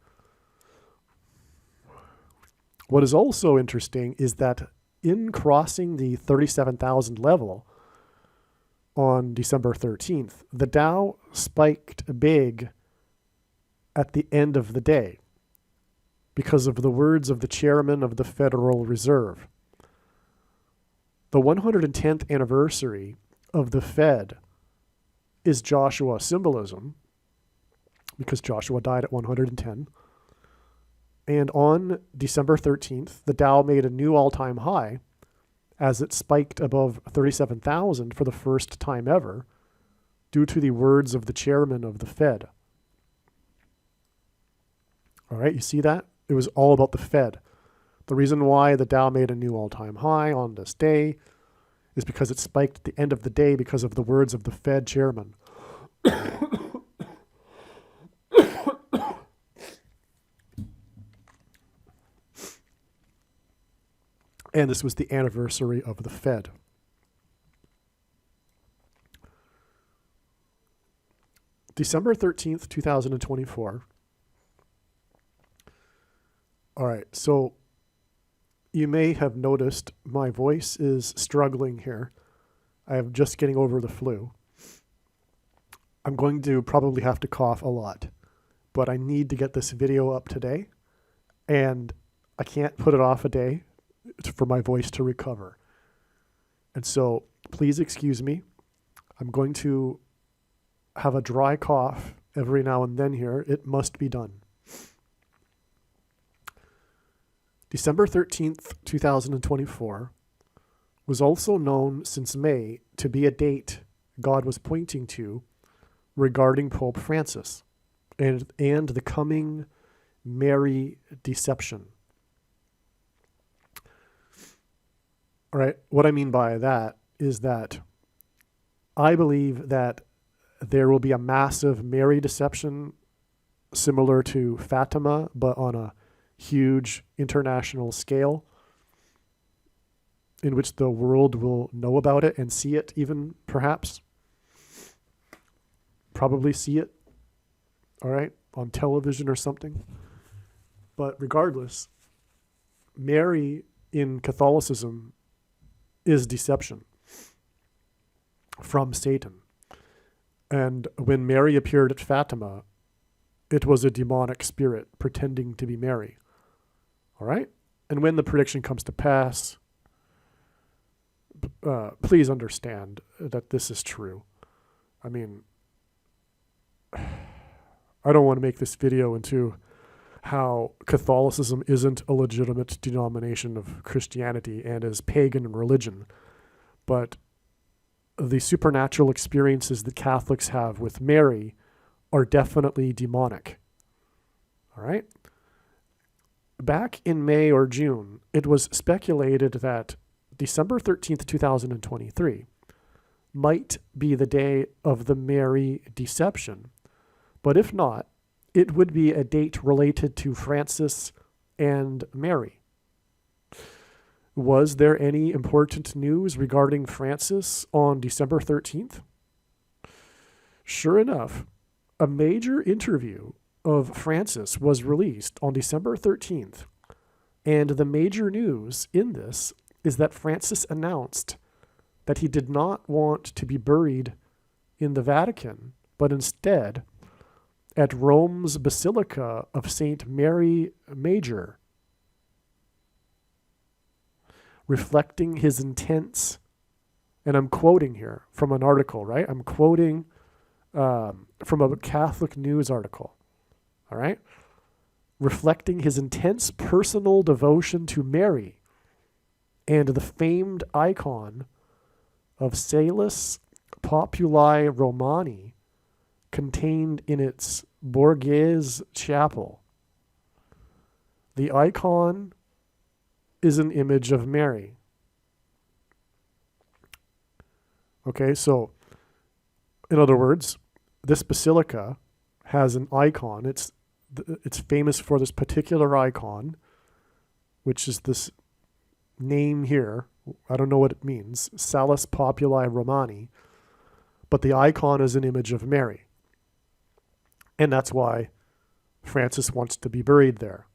What is also interesting is that in crossing the 37,000 level on December 13th, the Dow spiked big at the end of the day because of the words of the chairman of the Federal Reserve. The 110th anniversary of the Fed is Joshua symbolism, because Joshua died at 110. And on December 13th, the Dow made a new all-time high as it spiked above 37,000 for the first time ever due to the words of the chairman of the Fed. All right, you see that? It was all about the Fed. The reason why the Dow made a new all-time high on this day is because it spiked at the end of the day because of the words of the Fed chairman. And this was the anniversary of the Fed. December 13th, 2024. All right, so you may have noticed my voice is struggling here. I am just getting over the flu. I'm going to probably have to cough a lot, but I need to get this video up today, and I can't put it off a day for my voice to recover. And so please excuse me. I'm going to have a dry cough every now and then here. It must be done. December 13th, 2024 was also known since May to be a date God was pointing to regarding Pope Francis and the coming Mary deception. All right, what I mean by that is that I believe that there will be a massive Mary deception similar to Fatima, but on a huge international scale, in which the world will know about it and see it, even perhaps probably see it, all right, on television or something. But regardless, Mary in Catholicism is deception from Satan. And when Mary appeared at Fatima, it was a demonic spirit pretending to be Mary. All right? And when the prediction comes to pass, please understand that this is true. I mean, I don't want to make this video into how Catholicism isn't a legitimate denomination of Christianity and is pagan religion, but the supernatural experiences that Catholics have with Mary are definitely demonic. All right? Back in May or June, it was speculated that December 13th, 2023 might be the day of the Mary deception. But if not, it would be a date related to Francis and Mary. Was there any important news regarding Francis on December 13th? Sure enough, a major interview of Francis was released on December 13th, and the major news in this is that Francis announced that he did not want to be buried in the Vatican, but instead at Rome's Basilica of St. Mary Major, reflecting his intents, and I'm quoting here from an article, right? I'm quoting from a Catholic news article, all right? Reflecting his intense personal devotion to Mary and the famed icon of Salus Populi Romani contained in its Borghese chapel. The icon is an image of Mary. Okay, so in other words, this basilica has an icon. It's famous for this particular icon, which is this name here. I don't know what it means, Salus Populi Romani, but the icon is an image of Mary. And that's why Francis wants to be buried there.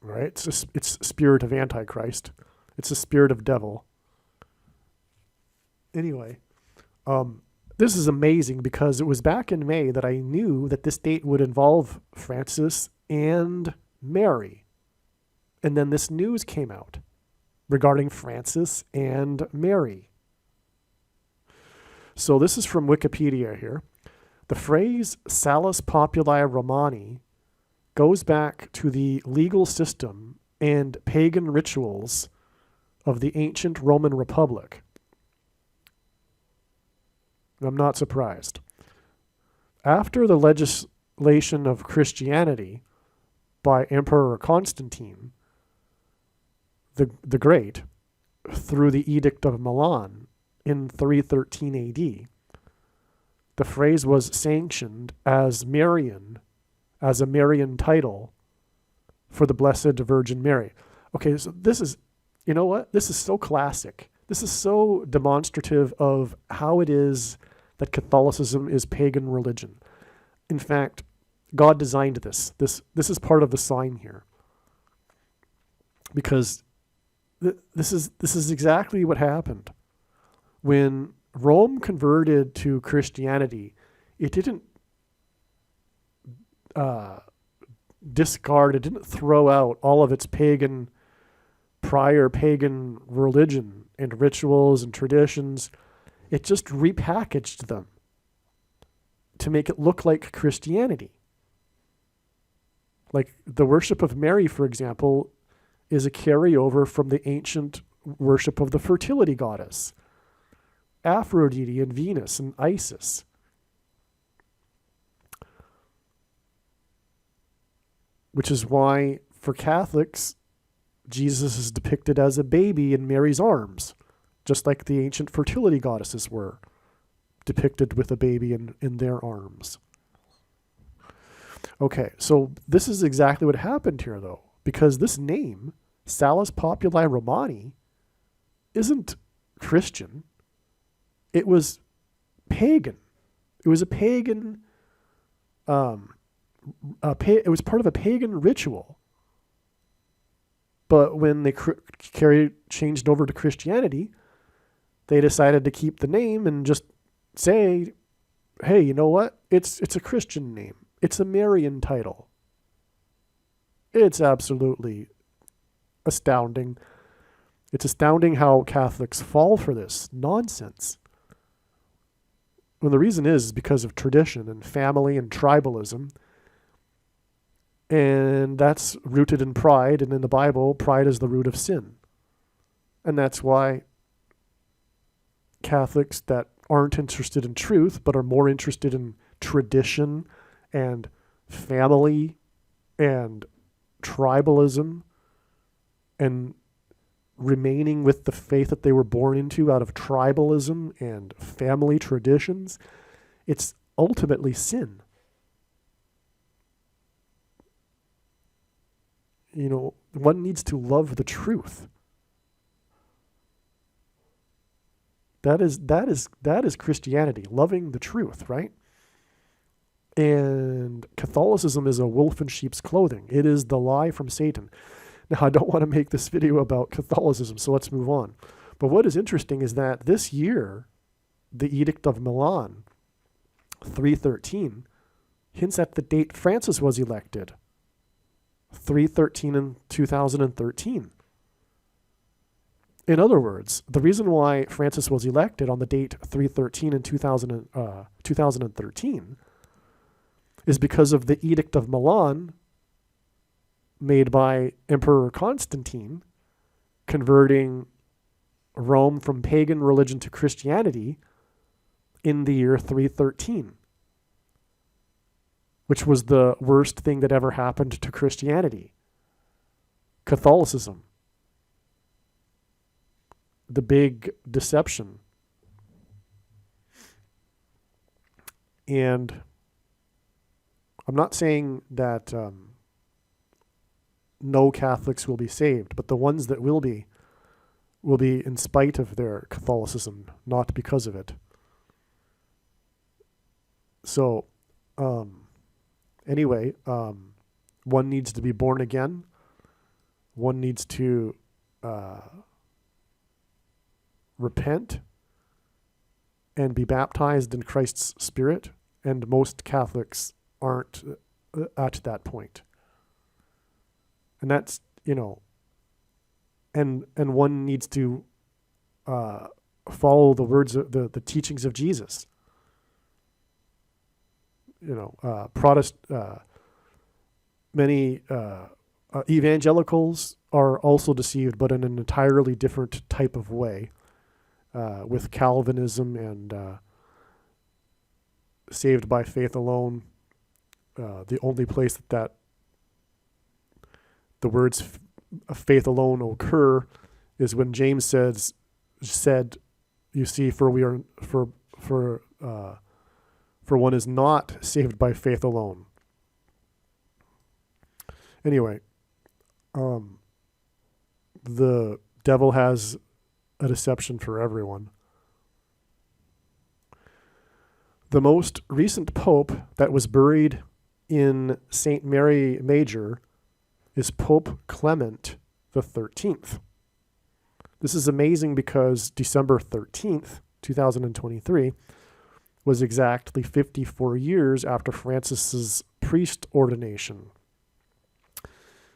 Right? It's a spirit of Antichrist. It's a spirit of devil. Anyway, this is amazing because it was back in May that I knew that this date would involve Francis and Mary. And then this news came out regarding Francis and Mary. So this is from Wikipedia here. The phrase Salus Populi Romani goes back to the legal system and pagan rituals of the ancient Roman Republic. I'm not surprised. After the legislation of Christianity by Emperor Constantine the Great through the Edict of Milan in 313 AD, the phrase was sanctioned as Marian, as a Marian title for the Blessed Virgin Mary. Okay, so this is, you know what? This is so classic. This is so demonstrative of how it is that Catholicism is pagan religion. In fact, God designed this. This is part of the sign here. Because this is exactly what happened. When Rome converted to Christianity, it didn't discard, it didn't throw out all of its prior pagan religion and rituals and traditions. It just repackaged them to make it look like Christianity. Like the worship of Mary, for example, is a carryover from the ancient worship of the fertility goddess, Aphrodite and Venus and Isis. Which is why, for Catholics, Jesus is depicted as a baby in Mary's arms, just like the ancient fertility goddesses were depicted with a baby in their arms. Okay, so this is exactly what happened here, though, because this name, Salus Populi Romani, isn't Christian. It was pagan. It was a pagan. It was part of a pagan ritual. But when they changed over to Christianity, they decided to keep the name and just say, "Hey, you know what? It's a Christian name. It's a Marian title. It's absolutely astounding. It's astounding how Catholics fall for this nonsense. And the reason is because of tradition and family and tribalism. And that's rooted in pride. And in the Bible, pride is the root of sin. And that's why Catholics that aren't interested in truth, but are more interested in tradition and family and tribalism and remaining with the faith that they were born into out of tribalism and family traditions, it's ultimately sin. You know, one needs to love the truth. That is Christianity, loving the truth, right? And Catholicism is a wolf in sheep's clothing. It is the lie from Satan. Now, I don't want to make this video about Catholicism, so let's move on. But what is interesting is that this year, the Edict of Milan, 313, hints at the date Francis was elected, 313 in 2013. In other words, the reason why Francis was elected on the date 313 in 2013 is because of the Edict of Milan made by Emperor Constantine, converting Rome from pagan religion to Christianity in the year 313, which was the worst thing that ever happened to Christianity. Catholicism. The big deception. And I'm not saying that no Catholics will be saved, but the ones that will be in spite of their Catholicism, not because of it. So, anyway, one needs to be born again. One needs to repent and be baptized in Christ's Spirit, and most Catholics aren't at that point. And that's, you know, and one needs to follow the words of the teachings of Jesus. You know, many evangelicals are also deceived, but in an entirely different type of way, with Calvinism and saved by faith alone. The only place that the words faith alone occur is when James said, you see, for one is not saved by faith alone. Anyway, the devil has a deception for everyone. The most recent pope that was buried in St. Mary Major is Pope Clement the 13th. This is amazing because December 13th, 2023, was exactly 54 years after Francis's priest ordination.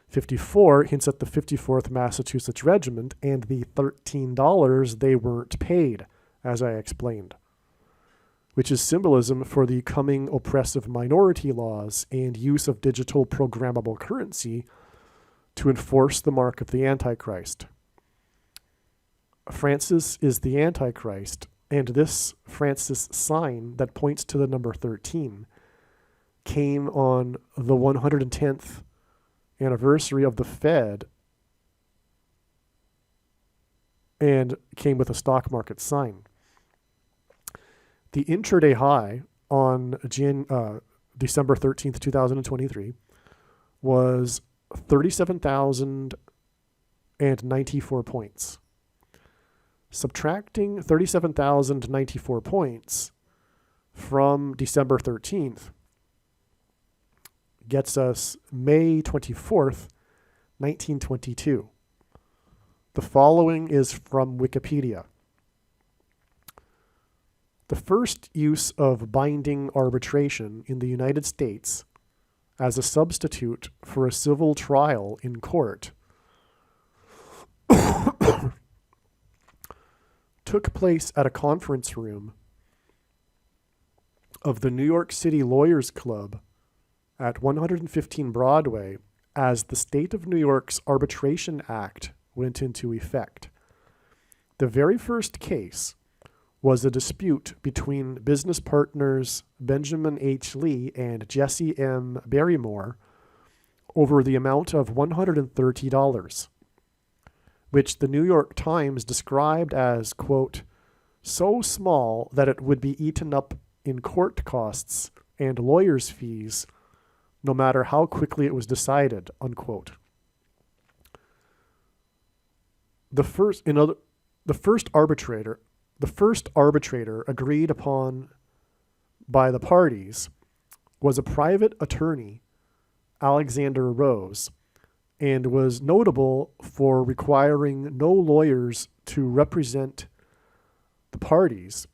54 hints at the 54th Massachusetts Regiment and the $13 they weren't paid, as I explained, which is symbolism for the coming oppressive minority laws and use of digital programmable currency to enforce the mark of the Antichrist. Francis is the Antichrist, and this Francis sign that points to the number 13 came on the 110th anniversary of the Fed and came with a stock market sign. The intraday high on December 13th, 2023 was 37,094 points. Subtracting 37,094 points from December 13th gets us May 24th, 1922. The following is from Wikipedia. The first use of binding arbitration in the United States as a substitute for a civil trial in court took place at a conference room of the New York City Lawyers Club at 115 Broadway as the State of New York's Arbitration Act went into effect. The very first case was a dispute between business partners Benjamin H. Lee and Jesse M. Barrymore over the amount of $130, which the New York Times described as, quote, so small that it would be eaten up in court costs and lawyers' fees, no matter how quickly it was decided, unquote. The first arbitrator agreed upon by the parties was a private attorney, Alexander Rose, and was notable for requiring no lawyers to represent the parties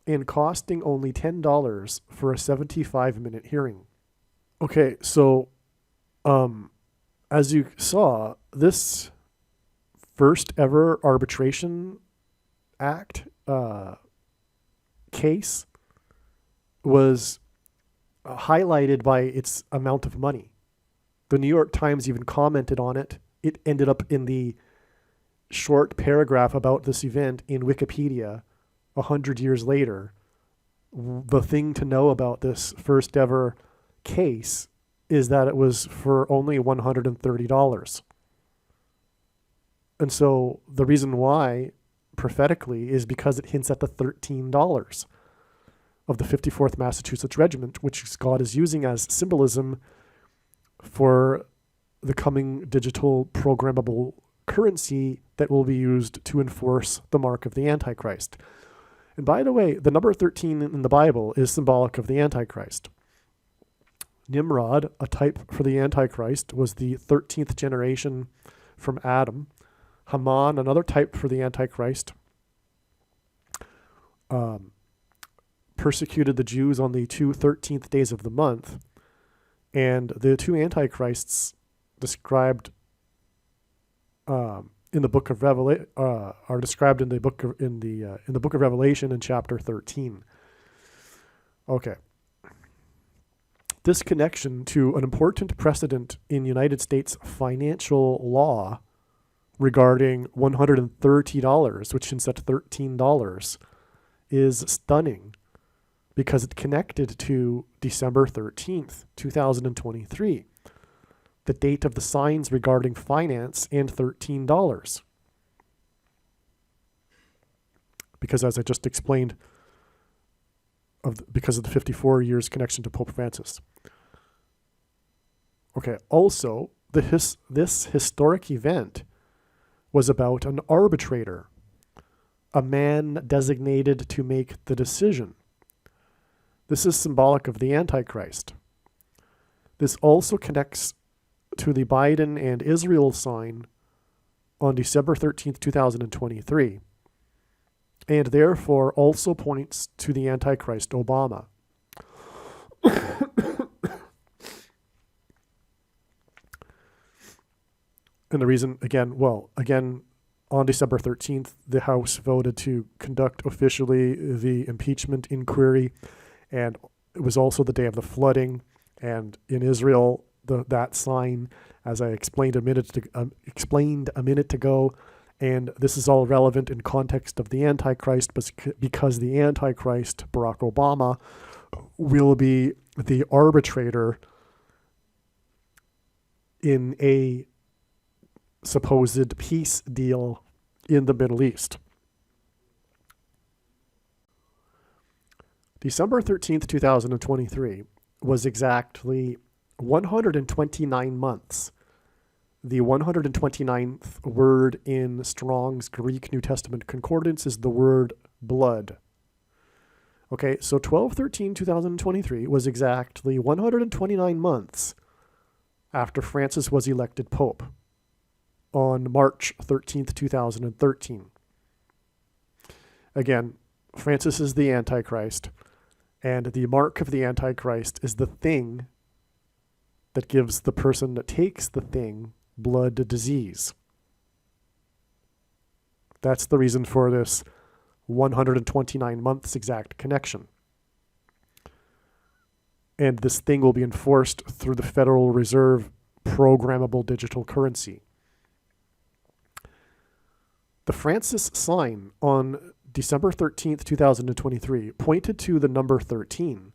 and costing only $10 for a 75-minute hearing. Okay, so as you saw, this first ever arbitration act case was highlighted by its amount of money. The New York Times even commented on it. It ended up in the short paragraph about this event in Wikipedia 100 years later. The thing to know about this first ever case is that it was for only $130. And so the reason why, prophetically, is because it hints at the $13 of the 54th Massachusetts Regiment, which God is using as symbolism for the coming digital programmable currency that will be used to enforce the mark of the Antichrist. And by the way, the number 13 in the Bible is symbolic of the Antichrist. Nimrod, a type for the Antichrist, was the 13th generation from Adam. Haman, another type for the Antichrist, persecuted the Jews on the 13th days of the month. And the two Antichrists described in the book of Revelation are described in the book of Revelation in chapter 13. Okay. This connection to an important precedent in United States financial law regarding $130, which hints at $13, is stunning because it connected to December 13th, 2023, the date of the signs regarding finance and $13. Because as I just explained, because of the 54 years connection to Pope Francis. Okay, also, this historic event was about an arbitrator, a man designated to make the decision. This is symbolic of the Antichrist. This also connects to the Biden and Israel sign on December 13th, 2023, and therefore also points to the Antichrist Obama. And the reason, again, on December 13th, the House voted to conduct officially the impeachment inquiry, and it was also the day of the flooding. And in Israel, that sign, as I explained a minute ago, and this is all relevant in context of the Antichrist, because the Antichrist, Barack Obama, will be the arbitrator in a supposed peace deal in the Middle East. December 13th, 2023 was exactly 129 months. The 129th word in Strong's Greek New Testament Concordance is the word blood. Okay, so 12/13/2023 was exactly 129 months after Francis was elected Pope on March 13th, 2013. Again, Francis is the Antichrist, and the mark of the Antichrist is the thing that gives the person that takes the thing blood disease. That's the reason for this 129 months exact connection. And this thing will be enforced through the Federal Reserve programmable digital currency. The Francis sign on December 13th, 2023 pointed to the number 13,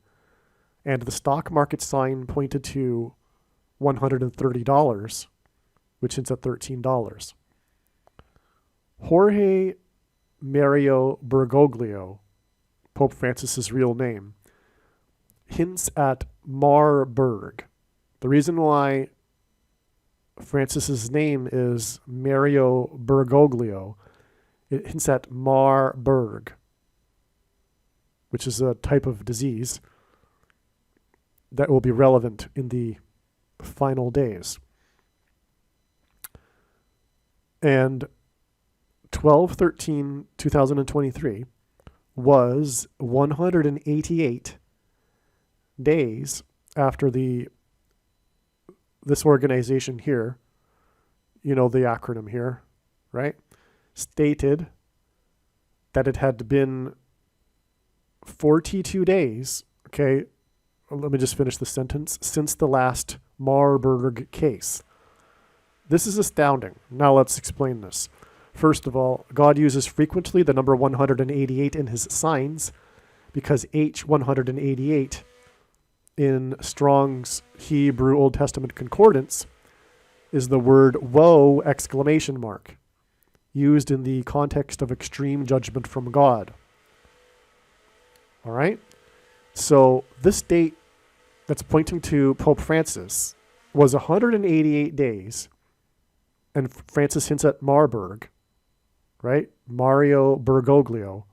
and the stock market sign pointed to $130, which hints at $13. Jorge Mario Bergoglio, Pope Francis's real name, hints at Marburg. The reason why Francis's name is Mario Bergoglio, it hints at Marburg, which is a type of disease that will be relevant in the final days. And 12/13/2023 was 188 days after this organization here, you know the acronym here, right, stated that it had been 42 days, okay, let me just finish the sentence, since the last Marburg case. This is astounding. Now let's explain this. First of all, God uses frequently the number 188 in his signs because H188 in Strong's Hebrew Old Testament Concordance is the word woe ! Used in the context of extreme judgment from God. All right? So this date that's pointing to Pope Francis was 188 days, and Francis hints at Marburg, right? Mario Bergoglio.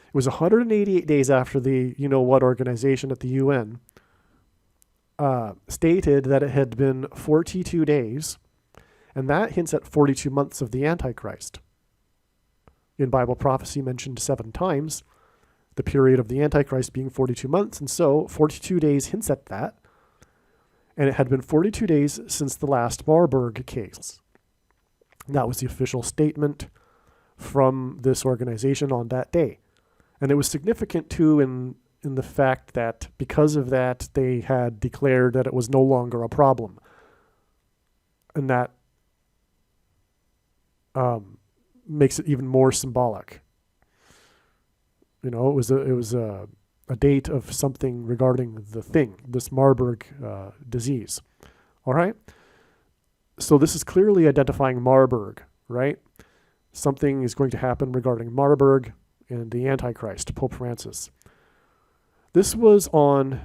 It was 188 days after the you-know-what organization at the UN stated that it had been 42 days, and that hints at 42 months of the Antichrist. In Bible prophecy mentioned 7 times, the period of the Antichrist being 42 months, and so 42 days hints at that, and it had been 42 days since the last Marburg case. That was the official statement from this organization on that day. And it was significant, too, in the fact that because of that, they had declared that it was no longer a problem. And that makes it even more symbolic. You know, it was a date of something regarding the thing, this Marburg disease. All right? So this is clearly identifying Marburg, right? Something is going to happen regarding Marburg and the Antichrist, Pope Francis. This was on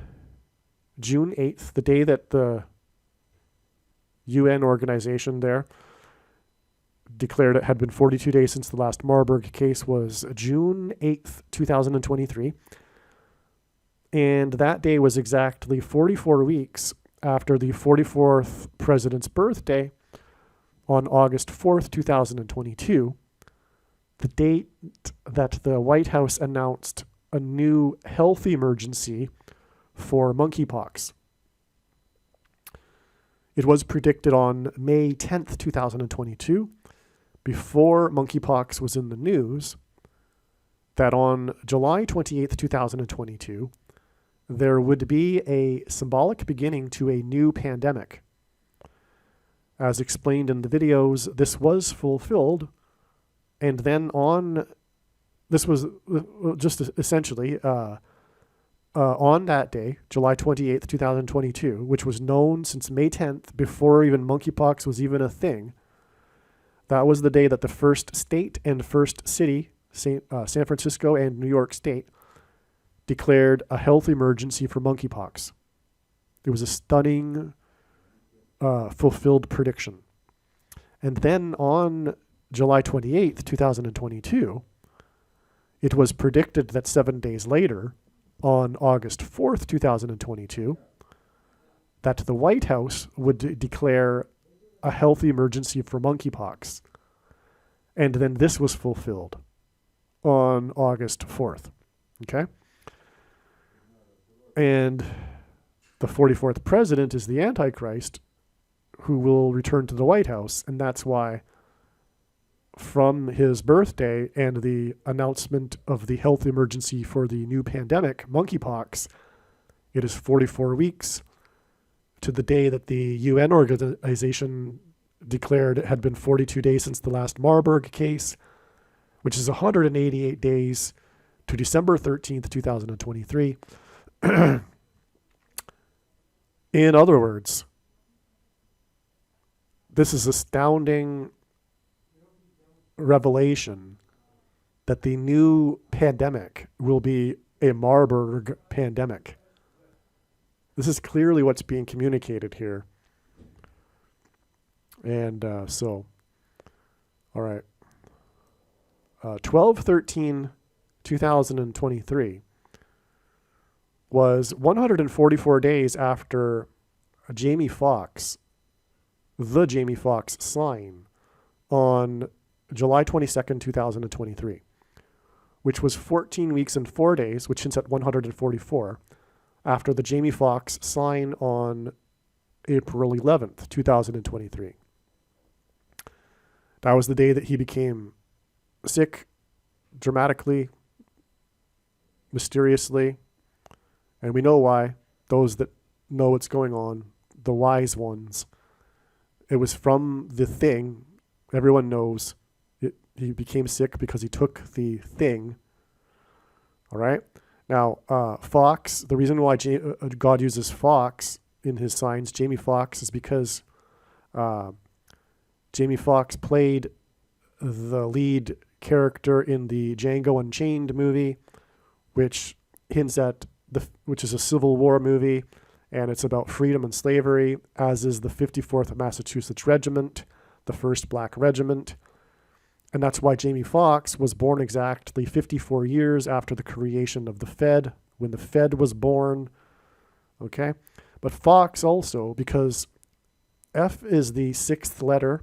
June 8th, the day that the UN organization there declared it had been 42 days since the last Marburg case was June 8th, 2023. And that day was exactly 44 weeks after the 44th president's birthday on August 4th, 2022, the date that the White House announced a new health emergency for monkeypox. It was predicted on May 10th, 2022, before monkeypox was in the news, that on July 28th, 2022, there would be a symbolic beginning to a new pandemic. As explained in the videos, this was fulfilled, and then this was just essentially on that day, July 28th, 2022, which was known since May 10th, before even monkeypox was even a thing. That was the day that the first state and first city, San Francisco and New York State, declared a health emergency for monkeypox. It was a stunning, fulfilled prediction. And then on July 28th, 2022, it was predicted that 7 days later, on August 4th, 2022, that the White House would declare a health emergency for monkeypox. And then this was fulfilled on August 4th. Okay? And the 44th president is the Antichrist who will return to the White House. And that's why from his birthday and the announcement of the health emergency for the new pandemic, monkeypox, it is 44 weeks to the day that the UN organization declared it had been 42 days since the last Marburg case, which is 188 days to December 13th, 2023. In other words, this is astounding revelation that the new pandemic will be a Marburg pandemic. This is clearly what's being communicated here. And all right. 12/13/2023 was 144 days after Jamie Foxx, the Jamie Foxx sign on July 22nd, 2023, which was 14 weeks and 4 days, which hints at 144, after the Jamie Foxx sign on April 11th, 2023. That was the day that he became sick dramatically, mysteriously, and we know why. Those that know what's going on, the wise ones. It was from the thing. Everyone knows he became sick because he took the thing. All right? Now, Fox, the reason why God uses Fox in his signs, Jamie Foxx, is because Jamie Foxx played the lead character in the Django Unchained movie, which hints at which is a Civil War movie, and it's about freedom and slavery, as is the 54th Massachusetts Regiment, the first black regiment. And that's why Jamie Foxx was born exactly 54 years after the creation of the Fed, when the Fed was born. Okay? But Fox also, because F is the 6th letter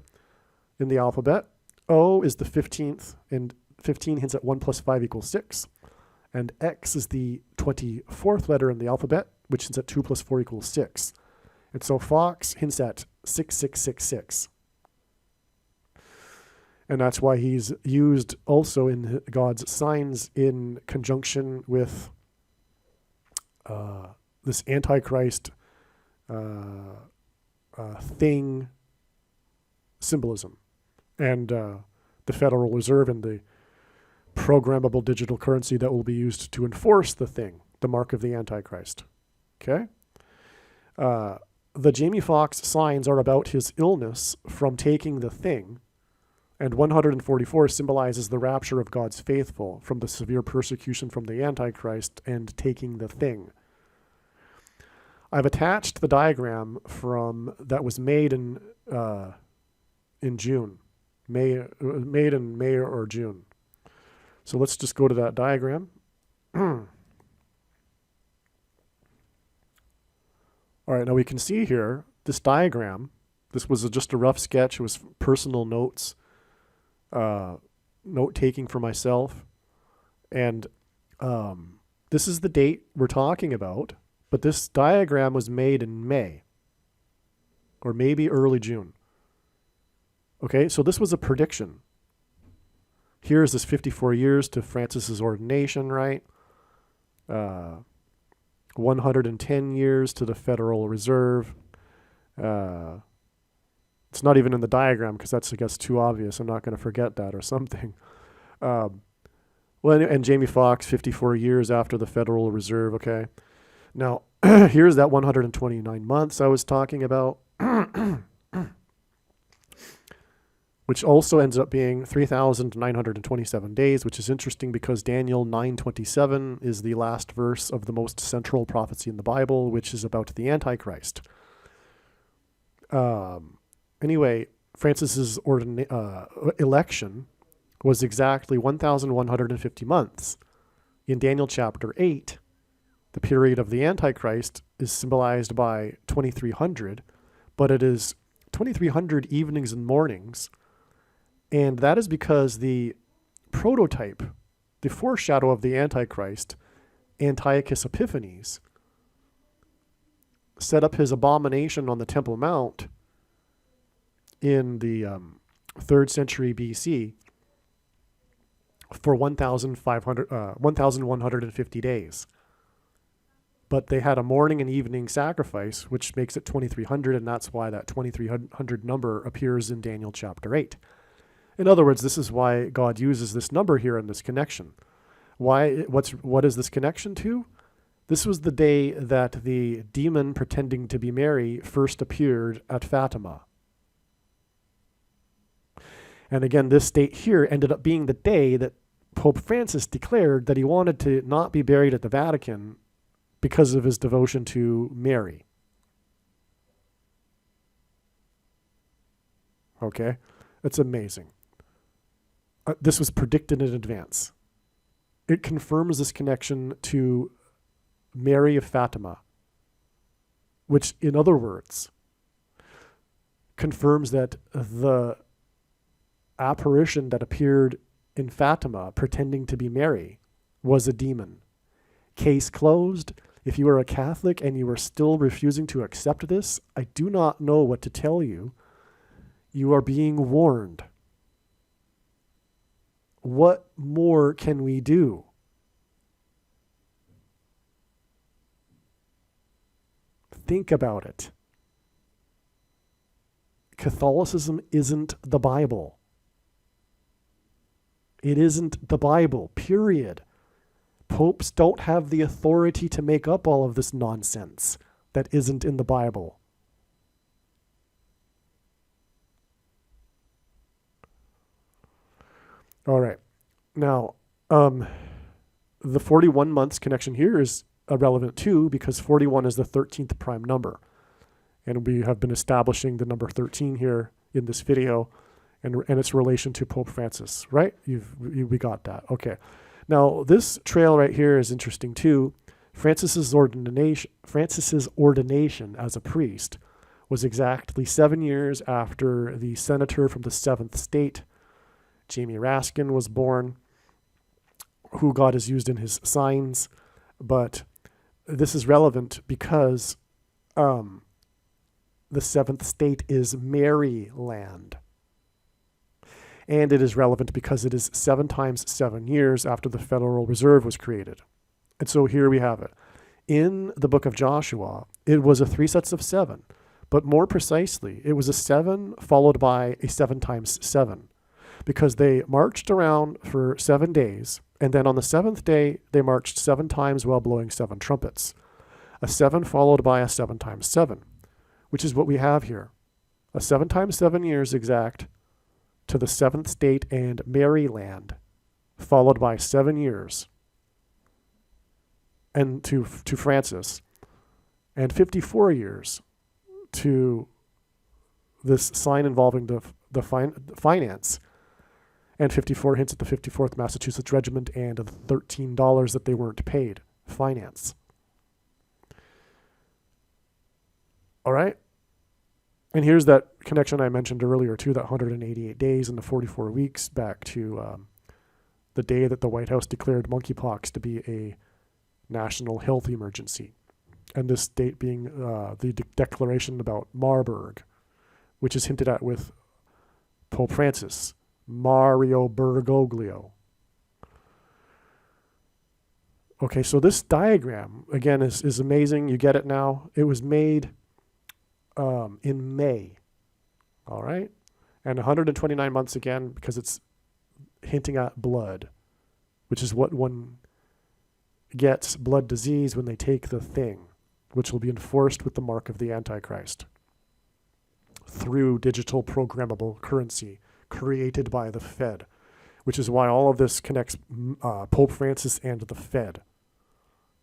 in the alphabet, O is the 15th, and 15 hints at 1 plus 5 equals 6. And X is the 24th letter in the alphabet, which hints at 2 plus 4 equals 6. And so Fox hints at 6666. And that's why he's used also in God's signs in conjunction with this Antichrist thing symbolism, and the Federal Reserve and the programmable digital currency that will be used to enforce the thing, the mark of the Antichrist. Okay? The Jamie Foxx signs are about his illness from taking the thing, and 144 symbolizes the rapture of God's faithful from the severe persecution from the Antichrist and taking the thing. I've attached the diagram that was made in June, made in May or June. So let's just go to that diagram. All right, now we can see here this diagram. This was just a rough sketch. It was personal notes, note taking for myself, and this is the date we're talking about. But this diagram was made in May, or maybe early June. Okay, so this was a prediction. Here's this 54 years to Francis's ordination, right? 110 years to the Federal Reserve. It's not even in the diagram because that's, I guess, too obvious. I'm not going to forget that or something. And Jamie Foxx, 54 years after the Federal Reserve, okay? Now, here's that 129 months I was talking about, which also ends up being 3,927 days, which is interesting because Daniel 9:27 is the last verse of the most central prophecy in the Bible, which is about the Antichrist. Anyway, Francis's election was exactly 1,150 months. In Daniel chapter 8, the period of the Antichrist is symbolized by 2300, but it is 2300 evenings and mornings. And that is because the prototype, the foreshadow of the Antichrist, Antiochus Epiphanes, set up his abomination on the Temple Mount in the 3rd century BC for 1,150 days. But they had a morning and evening sacrifice, which makes it 2,300, and that's why that 2,300 number appears in Daniel chapter 8. In other words, this is why God uses this number here in this connection. What is this connection to? This was the day that the demon pretending to be Mary first appeared at Fatima. And again, this date here ended up being the day that Pope Francis declared that he wanted to not be buried at the Vatican because of his devotion to Mary. Okay? It's amazing. This was predicted in advance. It confirms this connection to Mary of Fatima, which, in other words, confirms that the apparition that appeared in Fatima pretending to be Mary was a demon. Case closed. If you are a Catholic and you are still refusing to accept this, I do not know what to tell you. You are being warned. What more can we do? Think about it. Catholicism isn't the Bible. It isn't the Bible, period. Popes don't have the authority to make up all of this nonsense that isn't in the Bible. All right. Now, the 41 months connection here is irrelevant too, because 41 is the 13th prime number. And we have been establishing the number 13 here in this video and its relation to Pope Francis, right? We got that. Okay. Now, this trail right here is interesting too. Francis's ordination as a priest was exactly 7 years after the senator from the 7th state, Jamie Raskin, was born, who God has used in his signs. But this is relevant because the 7th state is Maryland. And it is relevant because it is 7 times 7 years after the Federal Reserve was created. And so here we have it. In the book of Joshua, it was a 3 sets of 7. But more precisely, it was a 7 followed by a 7 times 7. Because they marched around for 7 days, and then on the 7th day, they marched 7 times while blowing 7 trumpets. A 7 followed by a 7 times 7, which is what we have here. A 7 times 7 years exact to the 7th state and Maryland, followed by 7 years, and to Francis, and 54 years to this sign involving the finance, and 54 hints at the 54th Massachusetts Regiment and the $13 that they weren't paid, finance. All right? And here's that connection I mentioned earlier, too, that 188 days and the 44 weeks back to the day that the White House declared monkeypox to be a national health emergency. And this date being the declaration about Marburg, which is hinted at with Pope Francis, Mario Bergoglio. Okay, so this diagram, again, is amazing. You get it now. It was made in May, all right? And 129 months again, because it's hinting at blood, which is what one gets, blood disease, when they take the thing, which will be enforced with the mark of the Antichrist through digital programmable currency created by the Fed, which is why all of this connects Pope Francis and the Fed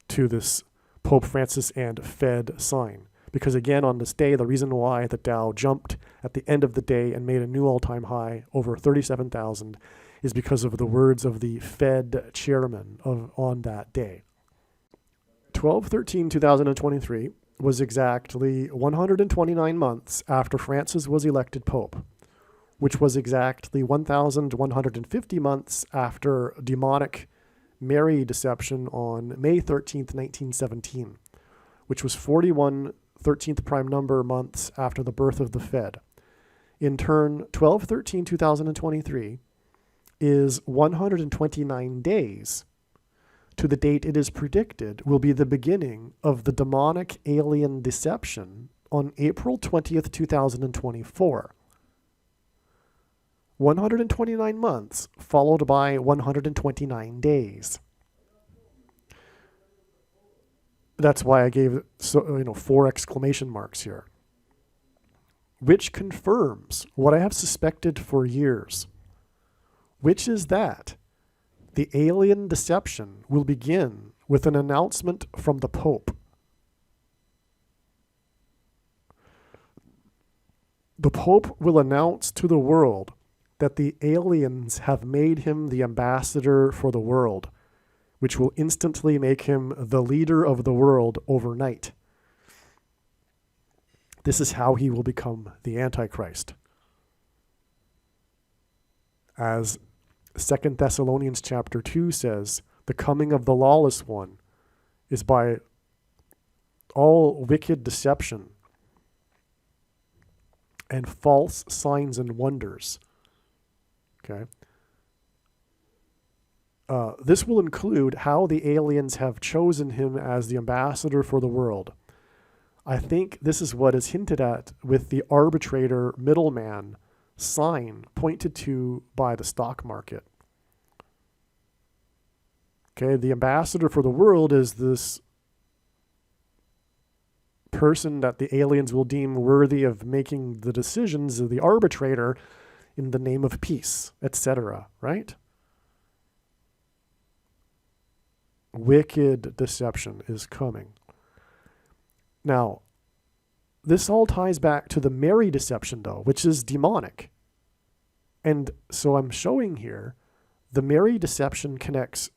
to this Pope Francis and Fed sign. Because again, on this day, the reason why the Dow jumped at the end of the day and made a new all-time high over 37,000 is because of the words of the Fed chairman on that day. 12/13/2023 was exactly 129 months after Francis was elected Pope, which was exactly 1,150 months after demonic Mary deception on May 13th, 1917, which was 41 13th prime number months after the birth of the Fed. In turn, 12/13/2023 is 129 days to the date it is predicted will be the beginning of the demonic alien deception on April 20th, 2024. 129 months followed by 129 days. That's why I gave 4 exclamation marks here, which confirms what I have suspected for years, which is that the alien deception will begin with an announcement from the Pope. The Pope will announce to the world that the aliens have made him the ambassador for the world, which will instantly make him the leader of the world overnight. This is how he will become the Antichrist. As 2 Thessalonians chapter 2 says, the coming of the lawless one is by all wicked deception and false signs and wonders. Okay. This will include how the aliens have chosen him as the ambassador for the world. I think this is what is hinted at with the arbitrator middleman sign pointed to by the stock market. Okay, the ambassador for the world is this person that the aliens will deem worthy of making the decisions of the arbitrator in the name of peace, etc., right? Wicked deception is coming. Now, this all ties back to the Mary deception, though, which is demonic. And so I'm showing here the Mary deception connects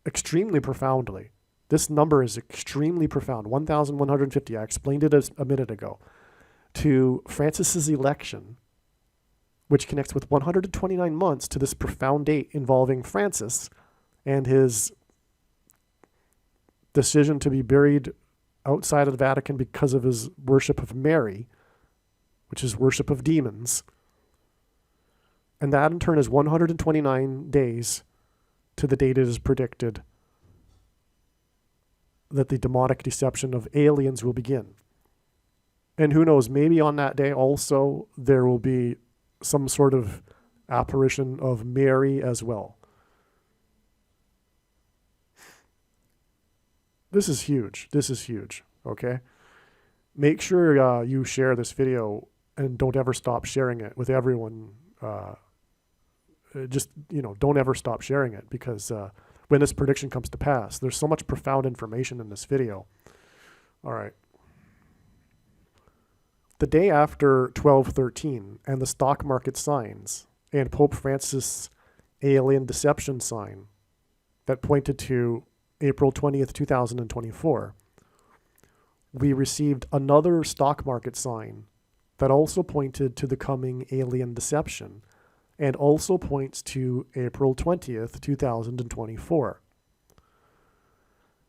extremely profoundly. This number is extremely profound, 1,150. I explained it a minute ago. To Francis's election, which connects with 129 months to this profound date involving Francis and his decision to be buried outside of the Vatican because of his worship of Mary, which is worship of demons. And that in turn is 129 days to the date it is predicted that the demonic deception of aliens will begin. And who knows, maybe on that day also there will be some sort of apparition of Mary as well. This is huge. This is huge, okay? Make sure you share this video and don't ever stop sharing it with everyone. Don't ever stop sharing it because when this prediction comes to pass, there's so much profound information in this video. All right. The day after 12/13 and the stock market signs and Pope Francis' alien deception sign that pointed to April 20th, 2024, we received another stock market sign that also pointed to the coming alien deception and also points to April 20th, 2024.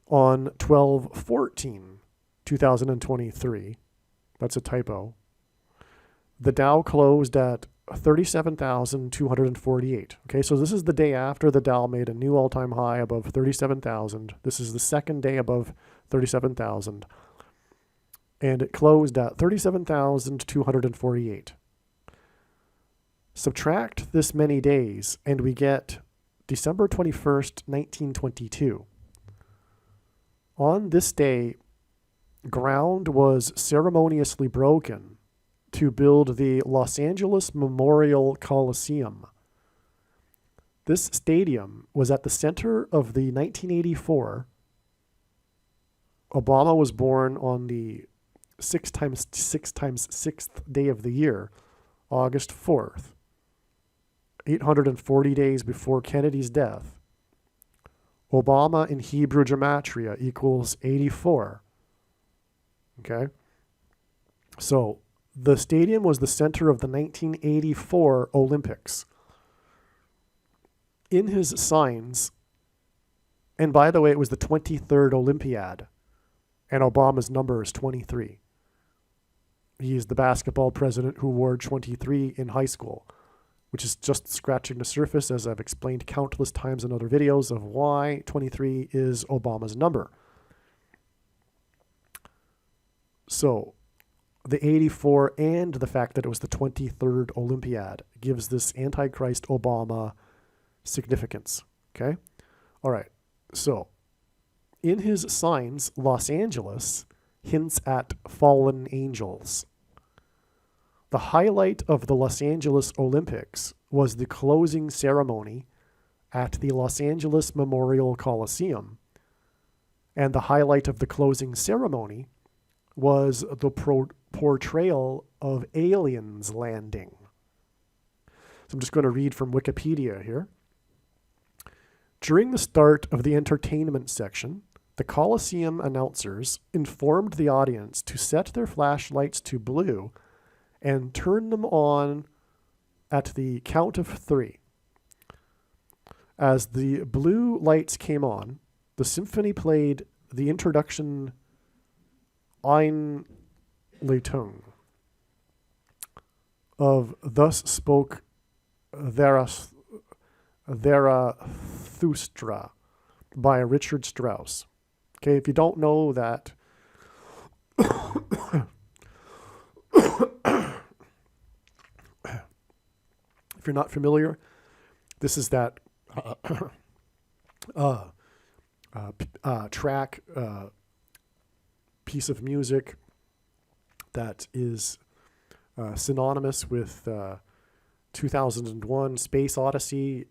On 12/14/2023, that's a typo, the Dow closed at 37,248. Okay, so this is the day after the Dow made a new all-time high above 37,000. This is the second day above 37,000. And it closed at 37,248. Subtract this many days, and we get December 21st, 1922. On this day, ground was ceremoniously broken to build the Los Angeles Memorial Coliseum. This stadium was at the center of the 1984. Obama was born on the 6x6 day of the year, August 4th, 840 days before Kennedy's death. Obama in Hebrew gematria equals 84. Okay? So, the stadium was the center of the 1984 Olympics. In his signs, and by the way, it was the 23rd Olympiad, and Obama's number is 23. He's the basketball president who wore 23 in high school, which is just scratching the surface, as I've explained countless times in other videos, of why 23 is Obama's number. So the 84 and the fact that it was the 23rd Olympiad gives this Antichrist Obama significance. Okay? All right. So in his signs, Los Angeles hints at fallen angels. The highlight of the Los Angeles Olympics was the closing ceremony at the Los Angeles Memorial Coliseum. And the highlight of the closing ceremony was the portrayal of aliens landing. So I'm just going to read from Wikipedia here. During the start of the entertainment section, the Coliseum announcers informed the audience to set their flashlights to blue and turn them on at the count of 3. As the blue lights came on, the symphony played the introduction Einleitung of Thus Spoke Zarathustra by Richard Strauss. Okay, if you don't know that, if you're not familiar, this is that track, piece of music that is synonymous with 2001 Space Odyssey.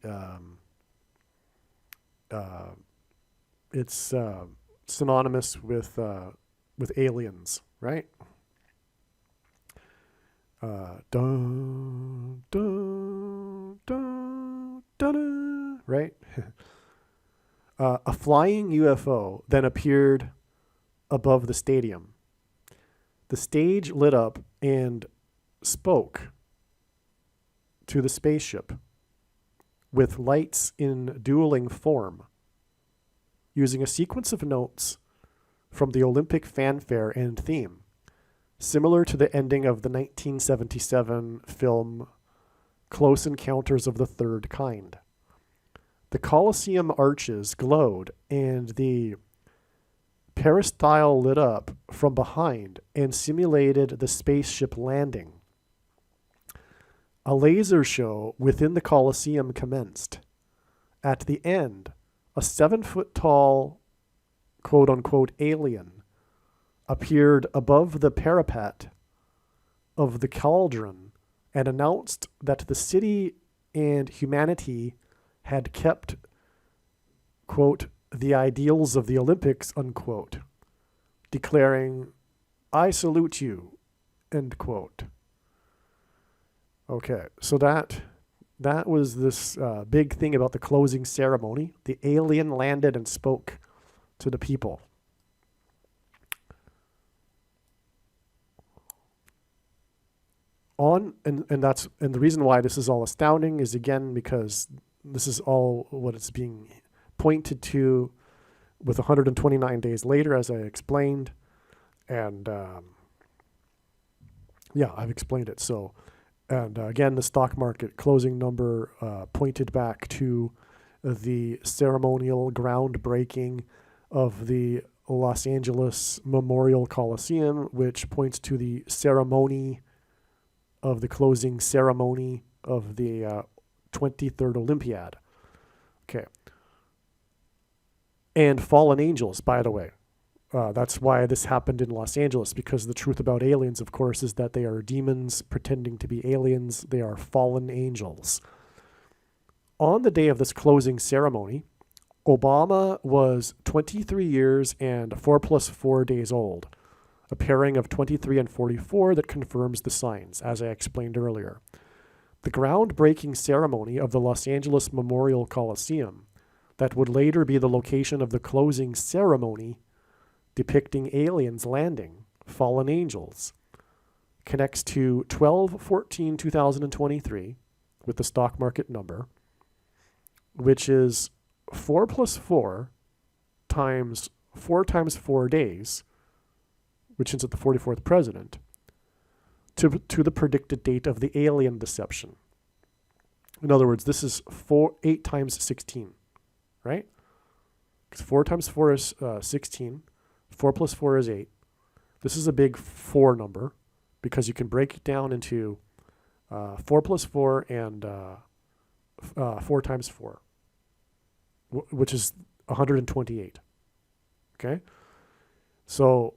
It's synonymous with aliens, right? Dun, dun, dun, dun, right? A flying UFO then appeared above the stadium. The stage lit up and spoke to the spaceship with lights in dueling form, using a sequence of notes from the Olympic fanfare and theme, similar to the ending of the 1977 film Close Encounters of the Third Kind. The Colosseum arches glowed and the peristyle lit up from behind and simulated the spaceship landing. A laser show within the Colosseum commenced. At the end, a 7-foot-tall, quote-unquote, alien appeared above the parapet of the cauldron and announced that the city and humanity had kept, quote, the ideals of the Olympics, unquote, declaring, I salute you, end quote. Okay, so that was this big thing about the closing ceremony. The alien landed and spoke to the people. And the reason why this is all astounding is, again, because this is all what it's being pointed to with 129 days later, as I explained. And I've explained it. So, and again, the stock market closing number pointed back to the ceremonial groundbreaking of the Los Angeles Memorial Coliseum, which points to the ceremony of the closing ceremony of the 23rd Olympiad. Okay. And fallen angels, by the way. That's why this happened in Los Angeles, because the truth about aliens, of course, is that they are demons pretending to be aliens. They are fallen angels. On the day of this closing ceremony, Obama was 23 years and 4 + 4 days old, a pairing of 23 and 44 that confirms the signs, as I explained earlier. The groundbreaking ceremony of the Los Angeles Memorial Coliseum, that would later be the location of the closing ceremony depicting aliens landing, fallen angels, connects to 12/14/2023 with the stock market number, which is 4 + 4 times 4 times 4 days, which is at the 44th president, to the predicted date of the alien deception. In other words, this is 8 times 16, right? Because 4 times 4 is 16. 4 plus 4 is 8. This is a big 4 number because you can break it down into 4 plus 4 and 4 times 4, which is 128. Okay? So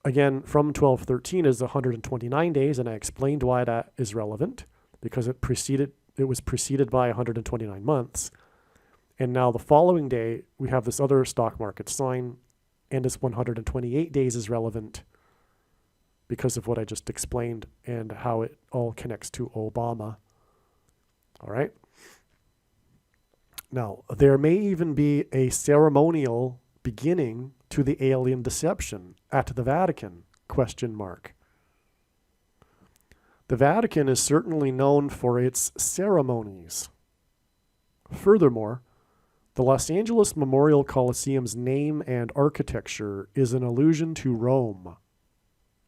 again, from 1213 is 129 days, and I explained why that is relevant, because it was preceded by 129 months. And now the following day, we have this other stock market sign, and this 128 days is relevant because of what I just explained and how it all connects to Obama. All right? Now, there may even be a ceremonial beginning to the alien deception at the Vatican, ? The Vatican is certainly known for its ceremonies. Furthermore, the Los Angeles Memorial Coliseum's name and architecture is an allusion to Rome.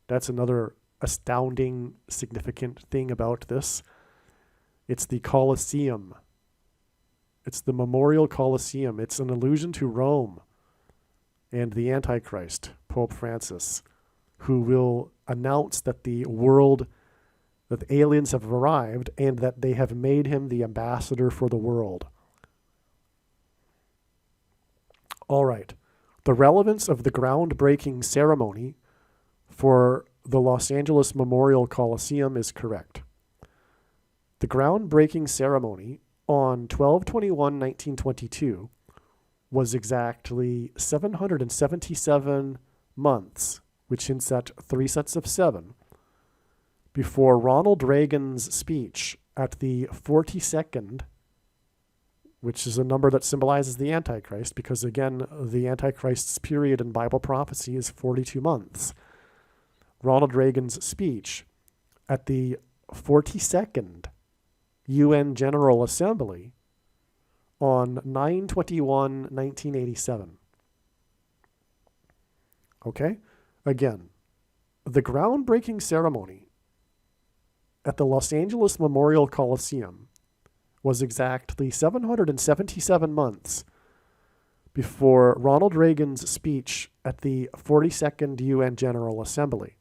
That's another astounding, significant thing about this. It's the Colosseum. It's the Memorial Coliseum. It's an allusion to Rome and the Antichrist, Pope Francis, who will announce that the aliens have arrived and that they have made him the ambassador for the world. All right. The relevance of the groundbreaking ceremony for the Los Angeles Memorial Coliseum is correct. The groundbreaking ceremony on 12/21/1922 was exactly 777 months, which hints at 3 sets of 7, before Ronald Reagan's speech at the 42nd, which is a number that symbolizes the Antichrist, because again, the Antichrist's period in Bible prophecy is 42 months. Ronald Reagan's speech at the 42nd UN General Assembly on 9/21/1987. Okay? Again, the groundbreaking ceremony at the Los Angeles Memorial Coliseum was exactly 777 months before Ronald Reagan's speech at the 42nd UN General Assembly.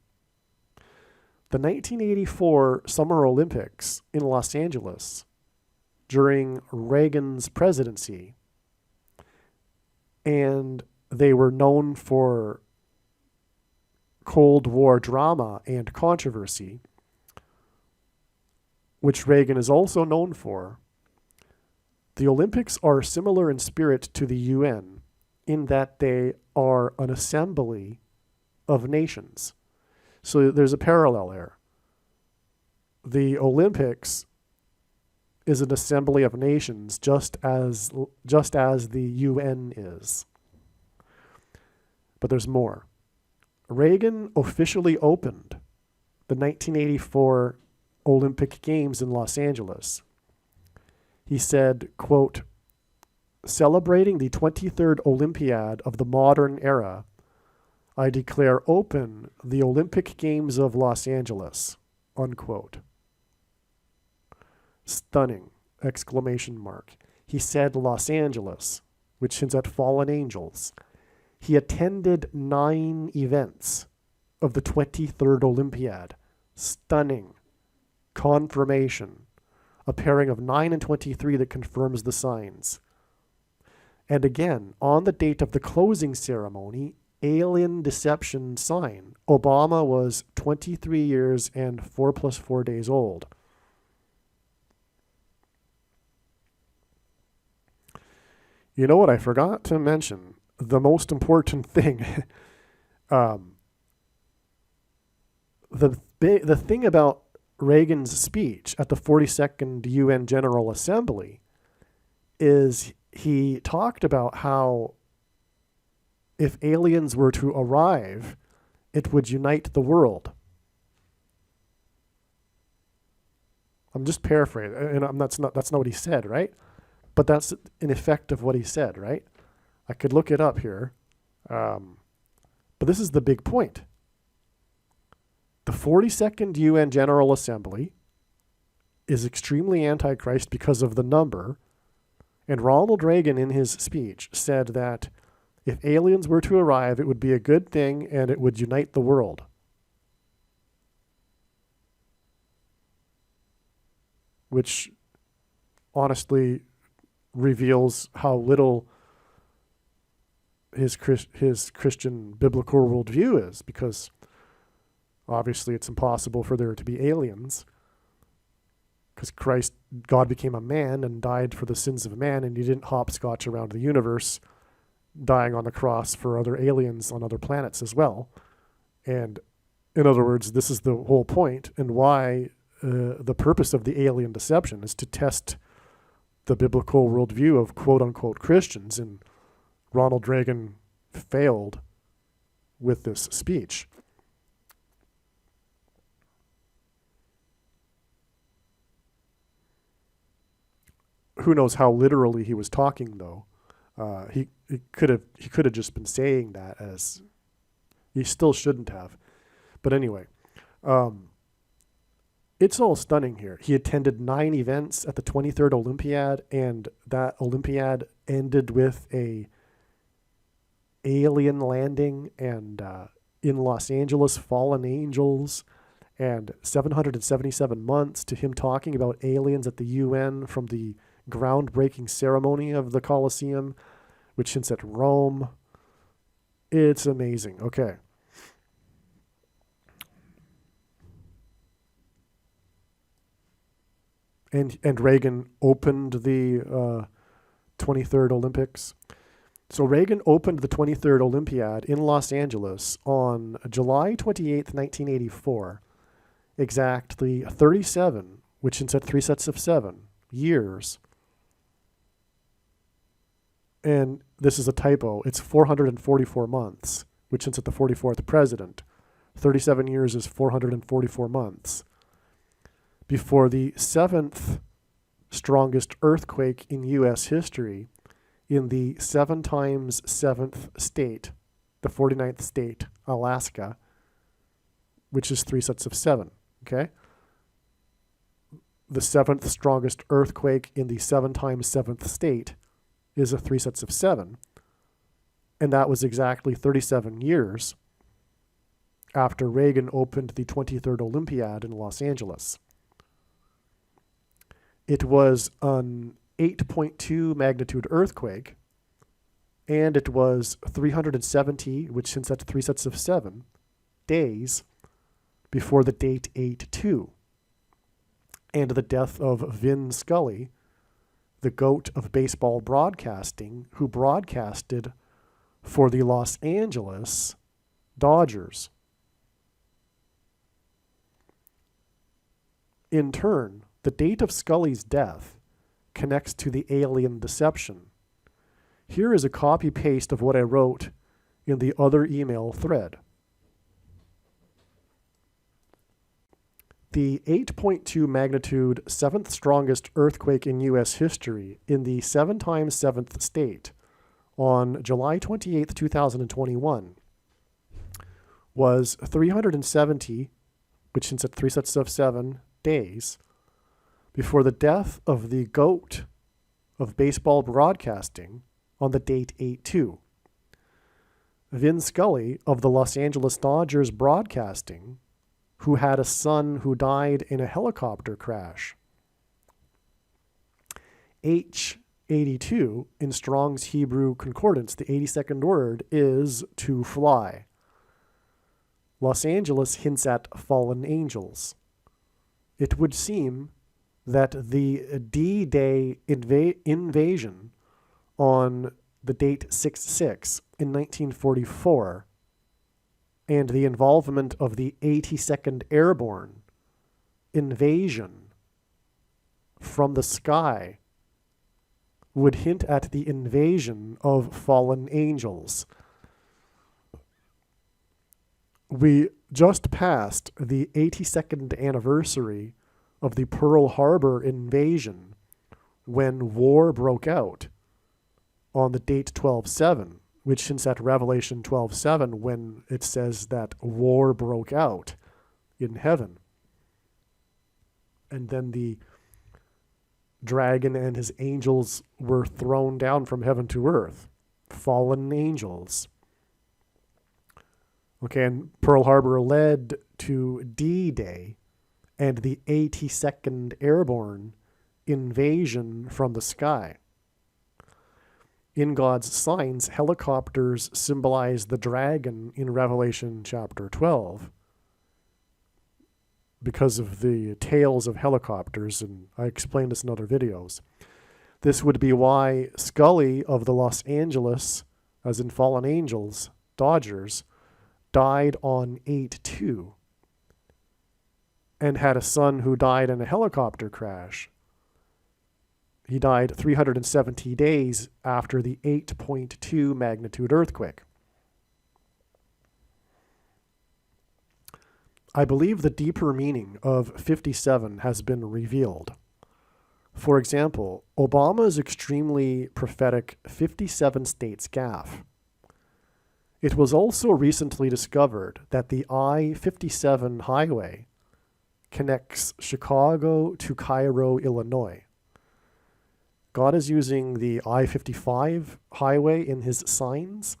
The 1984 Summer Olympics in Los Angeles during Reagan's presidency, and they were known for Cold War drama and controversy, which Reagan is also known for. The Olympics are similar in spirit to the UN in that they are an assembly of nations. So there's a parallel there. The Olympics is an assembly of nations, just as the UN is. But there's more. Reagan officially opened the 1984 Olympic Games in Los Angeles. He said, quote, "Celebrating the 23rd Olympiad of the modern era, I declare open the Olympic Games of Los Angeles," unquote. Stunning! ! He said Los Angeles, which hints at fallen angels. He attended 9 events of the 23rd Olympiad. Stunning. Confirmation. A pairing of 9 and 23 that confirms the signs. And again, on the date of the closing ceremony, alien deception sign, Obama was 23 years and 4 plus 4 days old. You know what I forgot to mention? The most important thing. The thing about Reagan's speech at the 42nd UN General Assembly is he talked about how if aliens were to arrive, it would unite the world. I'm just paraphrasing, and that's not what he said, right? But that's an effect of what he said, right? I could look it up here. But this is the big point. The 42nd UN General Assembly is extremely anti-Christ because of the number. And Ronald Reagan, in his speech, said that if aliens were to arrive, it would be a good thing and it would unite the world. Which honestly reveals how little his Christian biblical worldview is, because obviously it's impossible for there to be aliens, because God became a man and died for the sins of man, and he didn't hopscotch around the universe dying on the cross for other aliens on other planets as well. And in other words, this is the whole point, and why the purpose of the alien deception is to test the biblical worldview of quote-unquote Christians, and Ronald Reagan failed with this speech. Who knows how literally he was talking, though. He could have just been saying that, as he still shouldn't have. But anyway, it's all stunning here. He attended 9 events at the 23rd Olympiad, and that Olympiad ended with a alien landing, and in Los Angeles, fallen angels, and 777 months to him talking about aliens at the UN from the groundbreaking ceremony of the Colosseum, which hints at Rome. It's amazing. Okay. And Reagan opened the 23rd Olympics. So Reagan opened the 23rd Olympiad in Los Angeles on July 28th, 1984, exactly 37, which hints at 3 sets of 7 years. And this is a typo. It's 444 months, which hints at the 44th president. 37 years is 444 months. Before the 7th strongest earthquake in U.S. history in the 7 times 7th state, the 49th state, Alaska, which is 3 sets of 7, okay? The 7th strongest earthquake in the 7 times 7th state is a 3 sets of 7, and that was exactly 37 years after Reagan opened the 23rd Olympiad in Los Angeles. It was an 8.2 magnitude earthquake, and it was 370, which hints at 3 sets of 7 days before the date 8/2, and the death of Vin Scully, the GOAT of baseball broadcasting, who broadcasted for the Los Angeles Dodgers. In turn, the date of Scully's death connects to the alien deception. Here is a copy-paste of what I wrote in the other email thread. The 8.2 magnitude 7th strongest earthquake in U.S. history in the 7 times 7th state on July 28, 2021 was 370, which hints at 3 sets of 7 days, before the death of the GOAT of baseball broadcasting on the date 8/2. Vin Scully of the Los Angeles Dodgers broadcasting, who had a son who died in a helicopter crash. H82 in Strong's Hebrew Concordance, the 82nd word, is to fly. Los Angeles hints at fallen angels. It would seem that the D-Day invasion on the date 6/6 in 1944 and the involvement of the 82nd Airborne invasion from the sky would hint at the invasion of fallen angels. We just passed the 82nd anniversary of the Pearl Harbor invasion when war broke out on the date 12/7, which hints at Revelation 12:7 when it says that war broke out in heaven. And then the dragon and his angels were thrown down from heaven to earth. Fallen angels. Okay, and Pearl Harbor led to D-Day and the 82nd Airborne invasion from the sky. In God's signs, helicopters symbolize the dragon in Revelation chapter 12 because of the tails of helicopters, and I explained this in other videos. This would be why Scully of the Los Angeles, as in Fallen Angels, Dodgers, died on 8/2 and had a son who died in a helicopter crash. He died 370 days after the 8.2 magnitude earthquake. I believe the deeper meaning of 57 has been revealed. For example, Obama's extremely prophetic 57 states gaffe. It was also recently discovered that the I-57 highway connects Chicago to Cairo, Illinois. God is using the I-55 highway in his signs.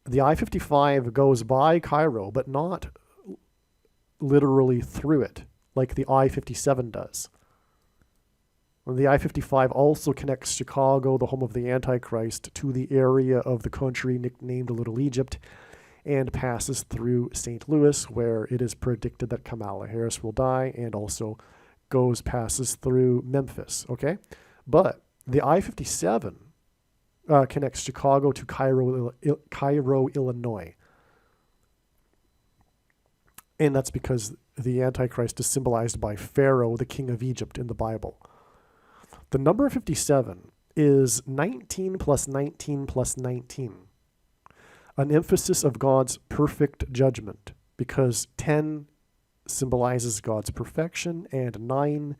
The I-55 goes by Cairo, but not literally through it, like the I-57 does. And the I-55 also connects Chicago, the home of the Antichrist, to the area of the country nicknamed Little Egypt, and passes through St. Louis, where it is predicted that Kamala Harris will die, and also passes through Memphis, okay? But the I-57 connects Chicago to Cairo, Illinois. And that's because the Antichrist is symbolized by Pharaoh, the king of Egypt, in the Bible. The number 57 is 19 plus 19 plus 19, an emphasis of God's perfect judgment, because 10 symbolizes God's perfection and 9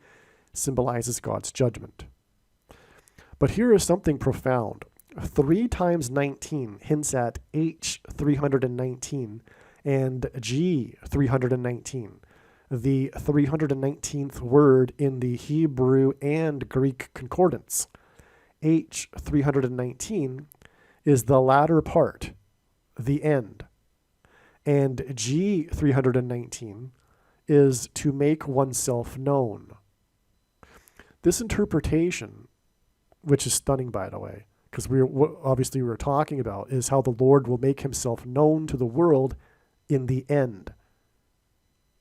symbolizes God's judgment. But here is something profound. 3 times 19 hints at H 319 and G 319, the 319th word in the Hebrew and Greek concordance. H 319 is the latter part, the end. And G 319 is to make oneself known. This interpretation, which is stunning, by the way, because we were talking about, is how the Lord will make himself known to the world in the end,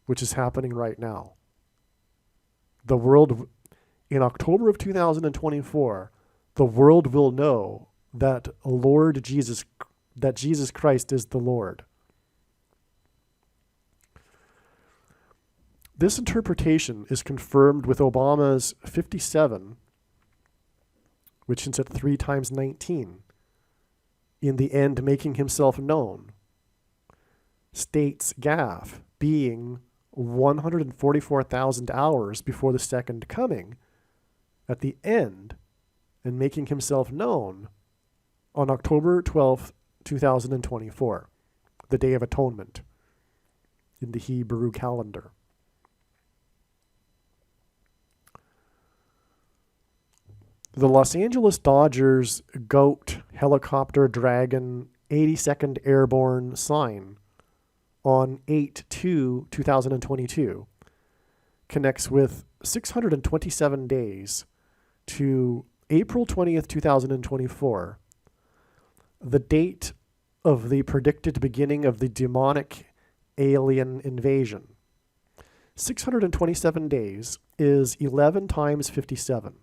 which is happening right now. The world, in October of 2024, the world will know that Jesus Christ is the Lord. This interpretation is confirmed with Obama's 57, which hints at 3 times 19, in the end making himself known. States gaffe being 144,000 hours before the second coming at the end, and making himself known on October 12th, 2024, the Day of Atonement in the Hebrew calendar. The Los Angeles Dodgers GOAT Helicopter Dragon 82nd Airborne sign on 8/2/2022 connects with 627 days to April 20th, 2024, the date of the predicted beginning of the demonic alien invasion. 627 days is 11 times 57.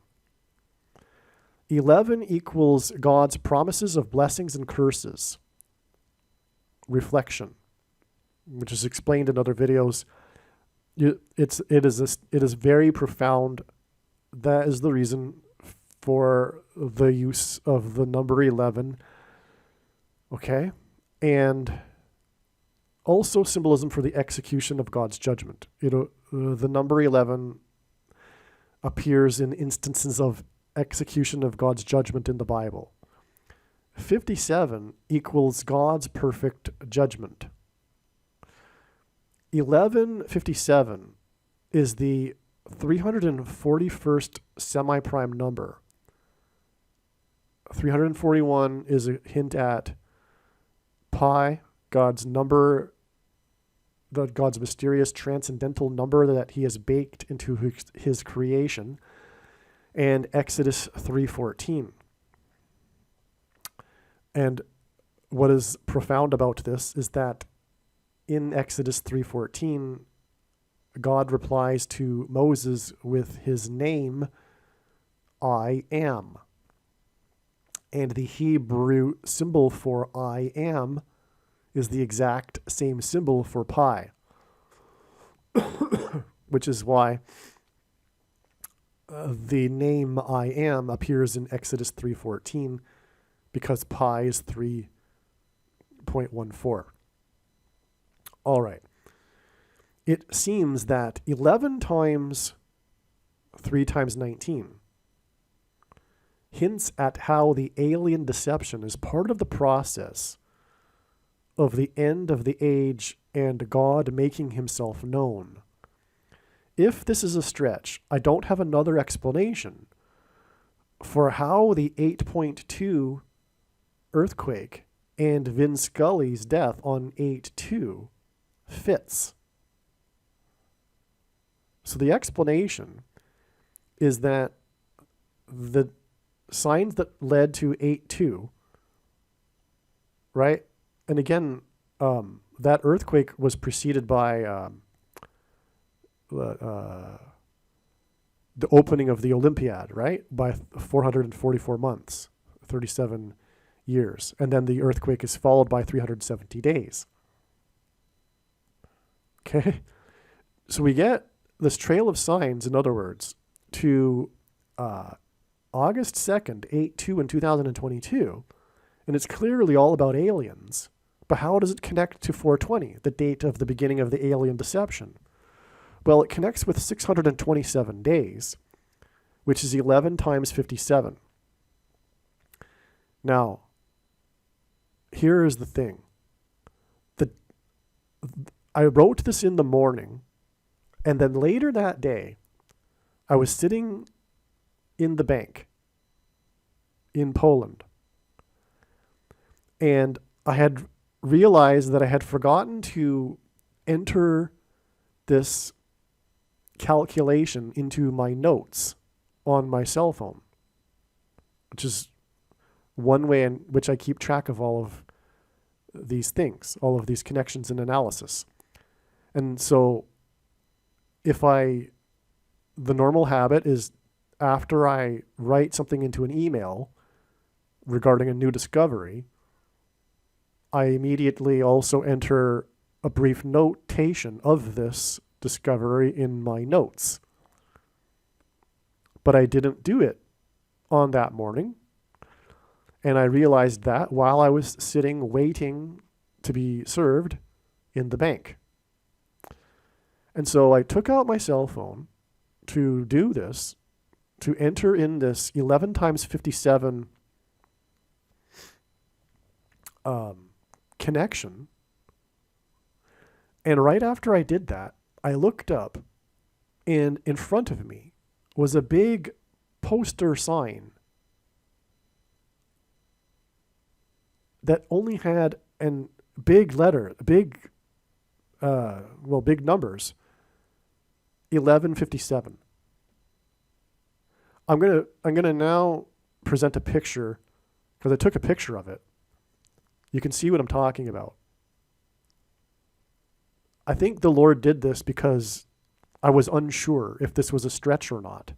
11 equals God's promises of blessings and curses. Reflection, which is explained in other videos. It is very profound. That is the reason for the use of the number 11. Okay? And also symbolism for the execution of God's judgment. The number 11 appears in instances of execution of God's judgment in the Bible. 57 equals God's perfect judgment. 1157 is the 341st semi-prime number. 341 is a hint at pi, God's number, God's mysterious transcendental number that he has baked into his creation, and Exodus 3:14. And what is profound about this is that in Exodus 3:14, God replies to Moses with his name, I am. And the Hebrew symbol for I am is the exact same symbol for pi, which is why the name I am appears in Exodus 3:14, because pi is 3.14. All right. It seems that 11 times 3 times 19 hints at how the alien deception is part of the process of the end of the age and God making himself known. If this is a stretch, I don't have another explanation for how the 8.2 earthquake and Vin Scully's death on 8/2 fits. So the explanation is that the signs that led to 8/2, right? And again, that earthquake was preceded by the opening of the Olympiad, right? By 444 months, 37 years. And then the earthquake is followed by 370 days. Okay? So we get this trail of signs, in other words, to August 2nd, 8/2 in 2022, and it's clearly all about aliens. But how does it connect to 420, the date of the beginning of the alien deception? Well, it connects with 627 days, which is 11 times 57. Now, here is the thing. I wrote this in the morning, and then later that day, I was sitting in the bank in Poland, and I had realized that I had forgotten to enter this calculation into my notes on my cell phone, which is one way in which I keep track of all of these things, all of these connections and analysis. And so the normal habit is, after I write something into an email regarding a new discovery, I immediately also enter a brief notation of this discovery in my notes. But I didn't do it on that morning. And I realized that while I was sitting waiting to be served in the bank. And so I took out my cell phone to do this, to enter in this 11 times 57 connection. And right after I did that, I looked up, and in front of me was a big poster sign that only had a big letter, big numbers, 1157. I'm gonna now present a picture, because I took a picture of it. You can see what I'm talking about. I think the Lord did this because I was unsure if this was a stretch or not.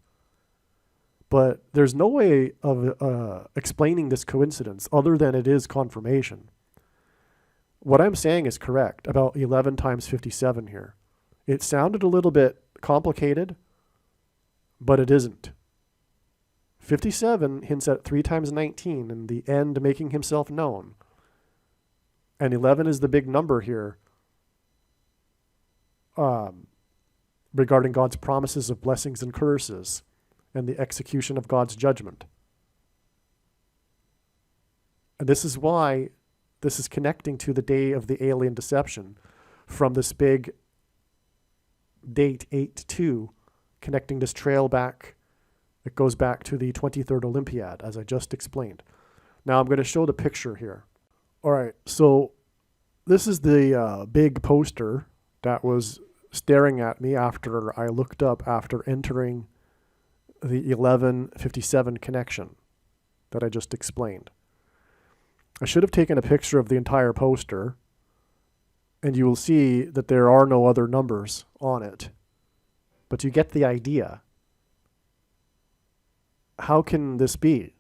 But there's no way of explaining this coincidence other than it is confirmation. What I'm saying is correct about 11 times 57 here. It sounded a little bit complicated, but it isn't. 57 hints at 3 times 19 and the end making himself known. And 11 is the big number here regarding God's promises of blessings and curses and the execution of God's judgment. And this is why this is connecting to the day of the alien deception from this big date 8-2, connecting this trail back. It goes back to the 23rd Olympiad, as I just explained. Now I'm going to show the picture here. All right, so this is the big poster that was staring at me after I looked up after entering the 1157 connection that I just explained. I should have taken a picture of the entire poster, and you will see that there are no other numbers on it. But you get the idea. How can this be?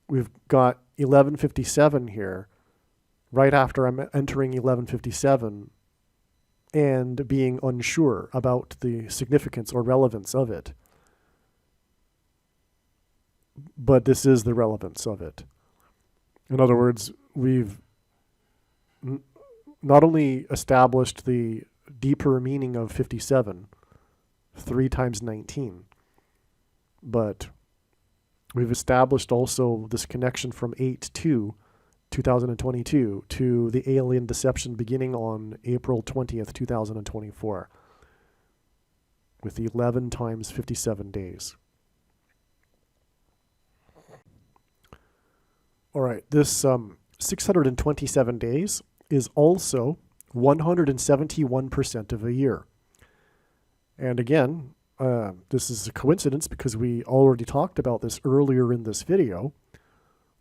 We've got 1157 here, right after I'm entering 1157, and being unsure about the significance or relevance of it. But this is the relevance of it. In other words, we've not only established the deeper meaning of 57, 3 times 19, but we've established also this connection from 8-2, 2022 to the alien deception beginning on April 20th, 2024, with 11 times 57 days. All right, this 627 days is also 171% of a year. And again, this is a coincidence because we already talked about this earlier in this video.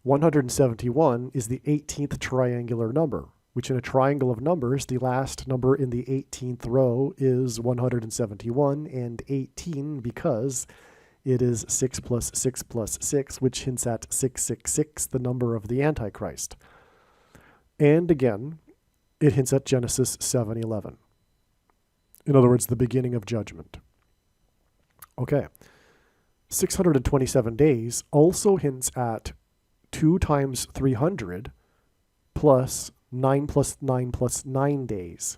171 is the 18th triangular number, which in a triangle of numbers, the last number in the 18th row is 171 and 18 because it is 6 plus 6 plus 6, which hints at 666, the number of the Antichrist. And again, it hints at Genesis 7:11. In other words, the beginning of judgment. Okay. 627 days also hints at 2 times 300 plus 9 plus 9 plus 9 days,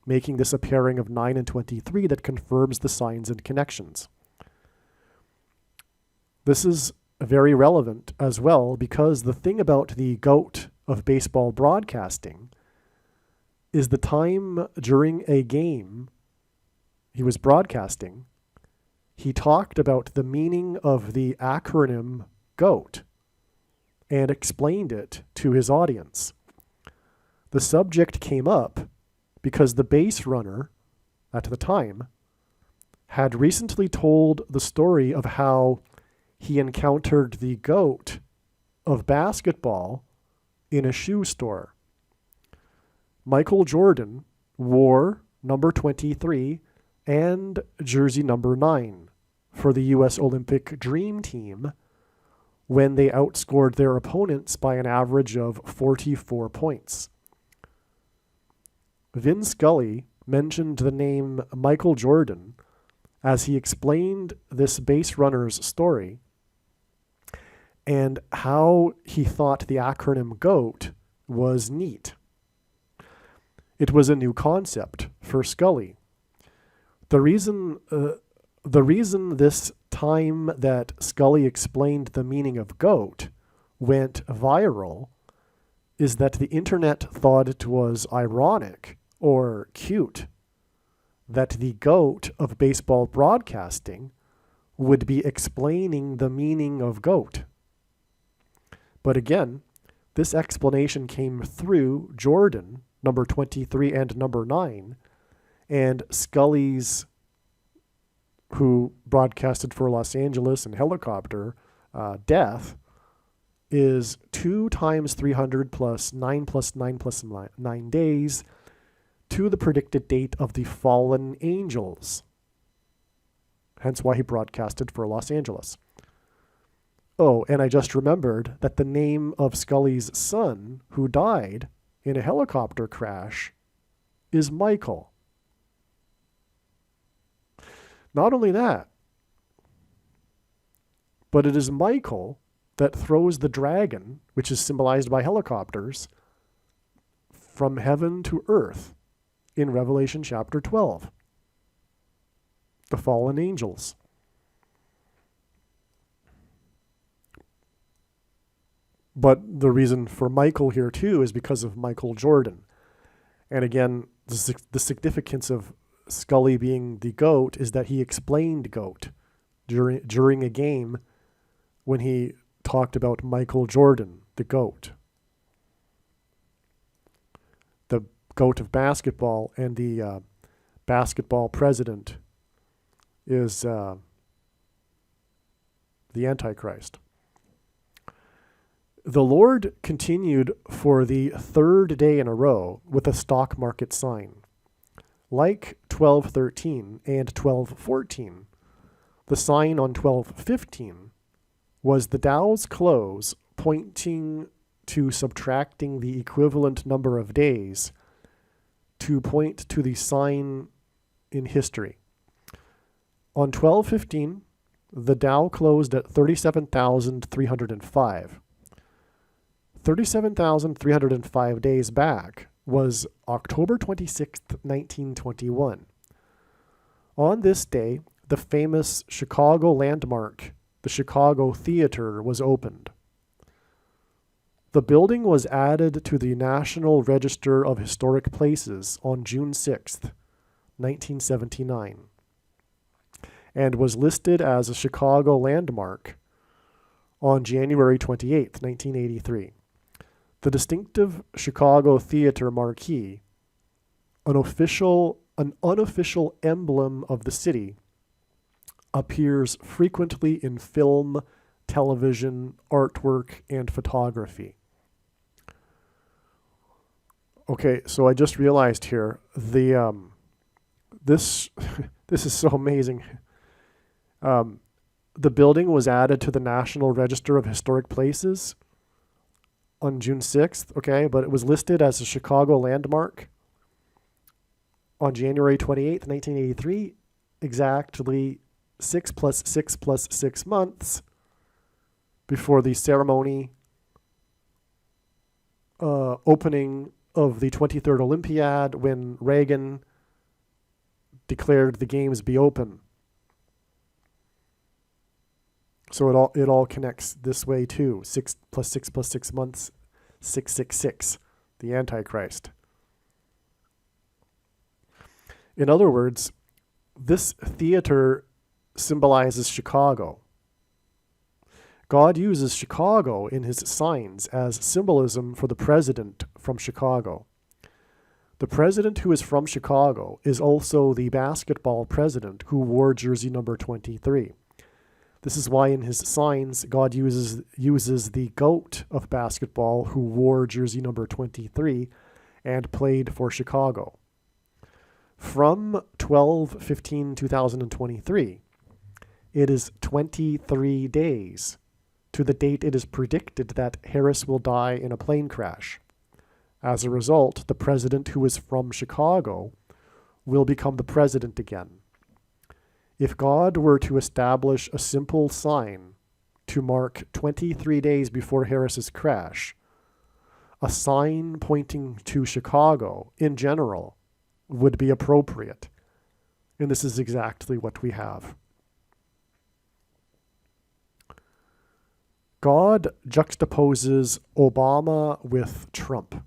making this a pairing of 9 and 23 that confirms the signs and connections. This is very relevant as well because the thing about the GOAT of baseball broadcasting is the time during a game he was broadcasting, he talked about the meaning of the acronym GOAT and explained it to his audience. The subject came up because the base runner at the time had recently told the story of how he encountered the GOAT of basketball in a shoe store. Michael Jordan wore number 23 and jersey number 9 for the U.S. Olympic Dream Team when they outscored their opponents by an average of 44 points. Vin Scully mentioned the name Michael Jordan as he explained this base runner's story and how he thought the acronym GOAT was neat. It was a new concept for Scully. The reason this time that Scully explained the meaning of GOAT went viral is that the internet thought it was ironic or cute that the GOAT of baseball broadcasting would be explaining the meaning of GOAT. But again, this explanation came through Jordan, number 23 and number 9, and Scully's, who broadcasted for Los Angeles and Helicopter, death is 2 times 300 plus 9 plus 9 plus 9 days to the predicted date of the fallen angels. Hence why he broadcasted for Los Angeles. Oh, and I just remembered that the name of Scully's son, who died in a helicopter crash, is Michael. Not only that, but it is Michael that throws the dragon, which is symbolized by helicopters, from heaven to earth in Revelation chapter 12. The fallen angels. But the reason for Michael here too is because of Michael Jordan. And again, the significance of Scully being the GOAT is that he explained GOAT during a game when he talked about Michael Jordan, the GOAT. The GOAT of basketball, and the basketball president is the Antichrist. The Lord continued for the third day in a row with a stock market sign. Like 12:13 and 12:14, the sign on 12:15 was the Dow's close, pointing to subtracting the equivalent number of days to point to the sign in history. On 12:15, the Dow closed at 37,305. 37,305 days back was October 26th, 1921. On this day, the famous Chicago landmark, the Chicago Theater, was opened. The building was added to the National Register of Historic Places on June 6th, 1979, and was listed as a Chicago landmark on January 28th, 1983. The distinctive Chicago Theater marquee, an unofficial emblem of the city, appears frequently in film, television, artwork, and photography. Okay, so I just realized here this is so amazing. The building was added to the National Register of Historic Places on June 6th, okay, but it was listed as a Chicago landmark on January 28th, 1983, exactly 6 + 6 + 6 months before the ceremony opening of the 23rd Olympiad, when Reagan declared the games be open. So it all connects this way too. 6 + 6 + 6 months, 666, the Antichrist. In other words, this theater symbolizes Chicago. God uses Chicago in his signs as symbolism for the president from Chicago. The president who is from Chicago is also the basketball president who wore jersey number 23. This is why in his signs, God uses the GOAT of basketball who wore jersey number 23 and played for Chicago. From 12/15/2023, it is 23 days to the date it is predicted that Harris will die in a plane crash. As a result, the president who is from Chicago will become the president again. If God were to establish a simple sign to mark 23 days before Harris's crash, a sign pointing to Chicago in general would be appropriate. And this is exactly what we have. God juxtaposes Obama with Trump.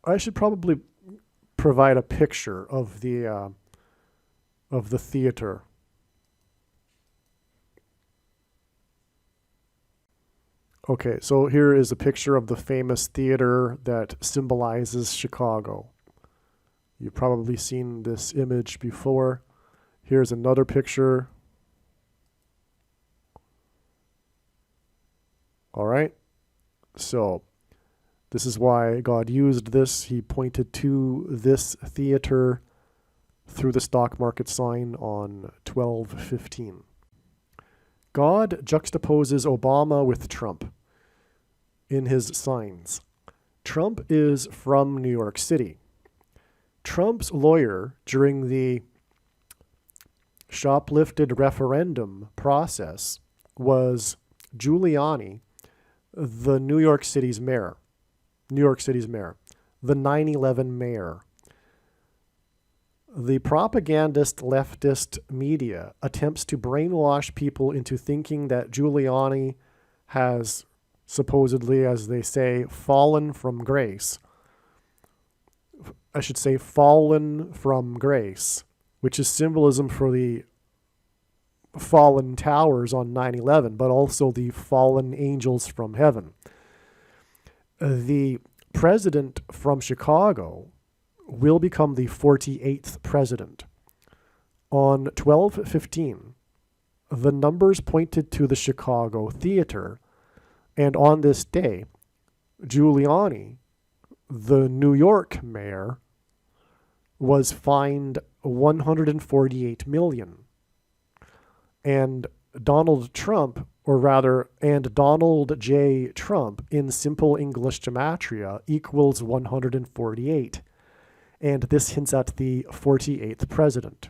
I should probably provide a picture of the theater. Okay, so here is a picture of the famous theater that symbolizes Chicago. You've probably seen this image before. Here's another picture. All right, so this is why God used this. He pointed to this theater through the stock market sign on 12/15. God juxtaposes Obama with Trump in his signs. Trump is from New York City. Trump's lawyer during the shoplifted referendum process was Giuliani, the New York City's mayor, the 9/11 mayor. The propagandist leftist media attempts to brainwash people into thinking that Giuliani has supposedly, as they say, fallen from grace I should say, fallen from grace, which is symbolism for the fallen towers on 9/11, but also the fallen angels from heaven. The president from Chicago will become the 48th president. On 12/15, the numbers pointed to the Chicago theater, and on this day, Giuliani, the New York mayor, was fined $148 million. And Donald Trump, or rather, and Donald J. Trump in simple English gematria equals 148. And this hints at the 48th president.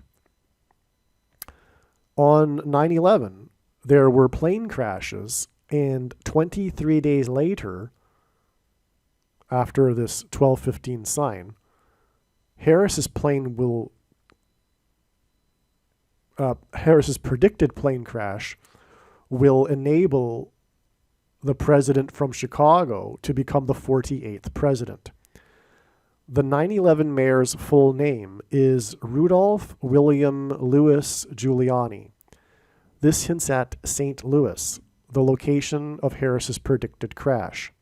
On 9/11, there were plane crashes, and 23 days later, after this 12/15 sign, Harris's predicted plane crash will enable the president from Chicago to become the 48th president. The 9/11 mayor's full name is Rudolph William Louis Giuliani. This hints at St. Louis, the location of Harris's predicted crash.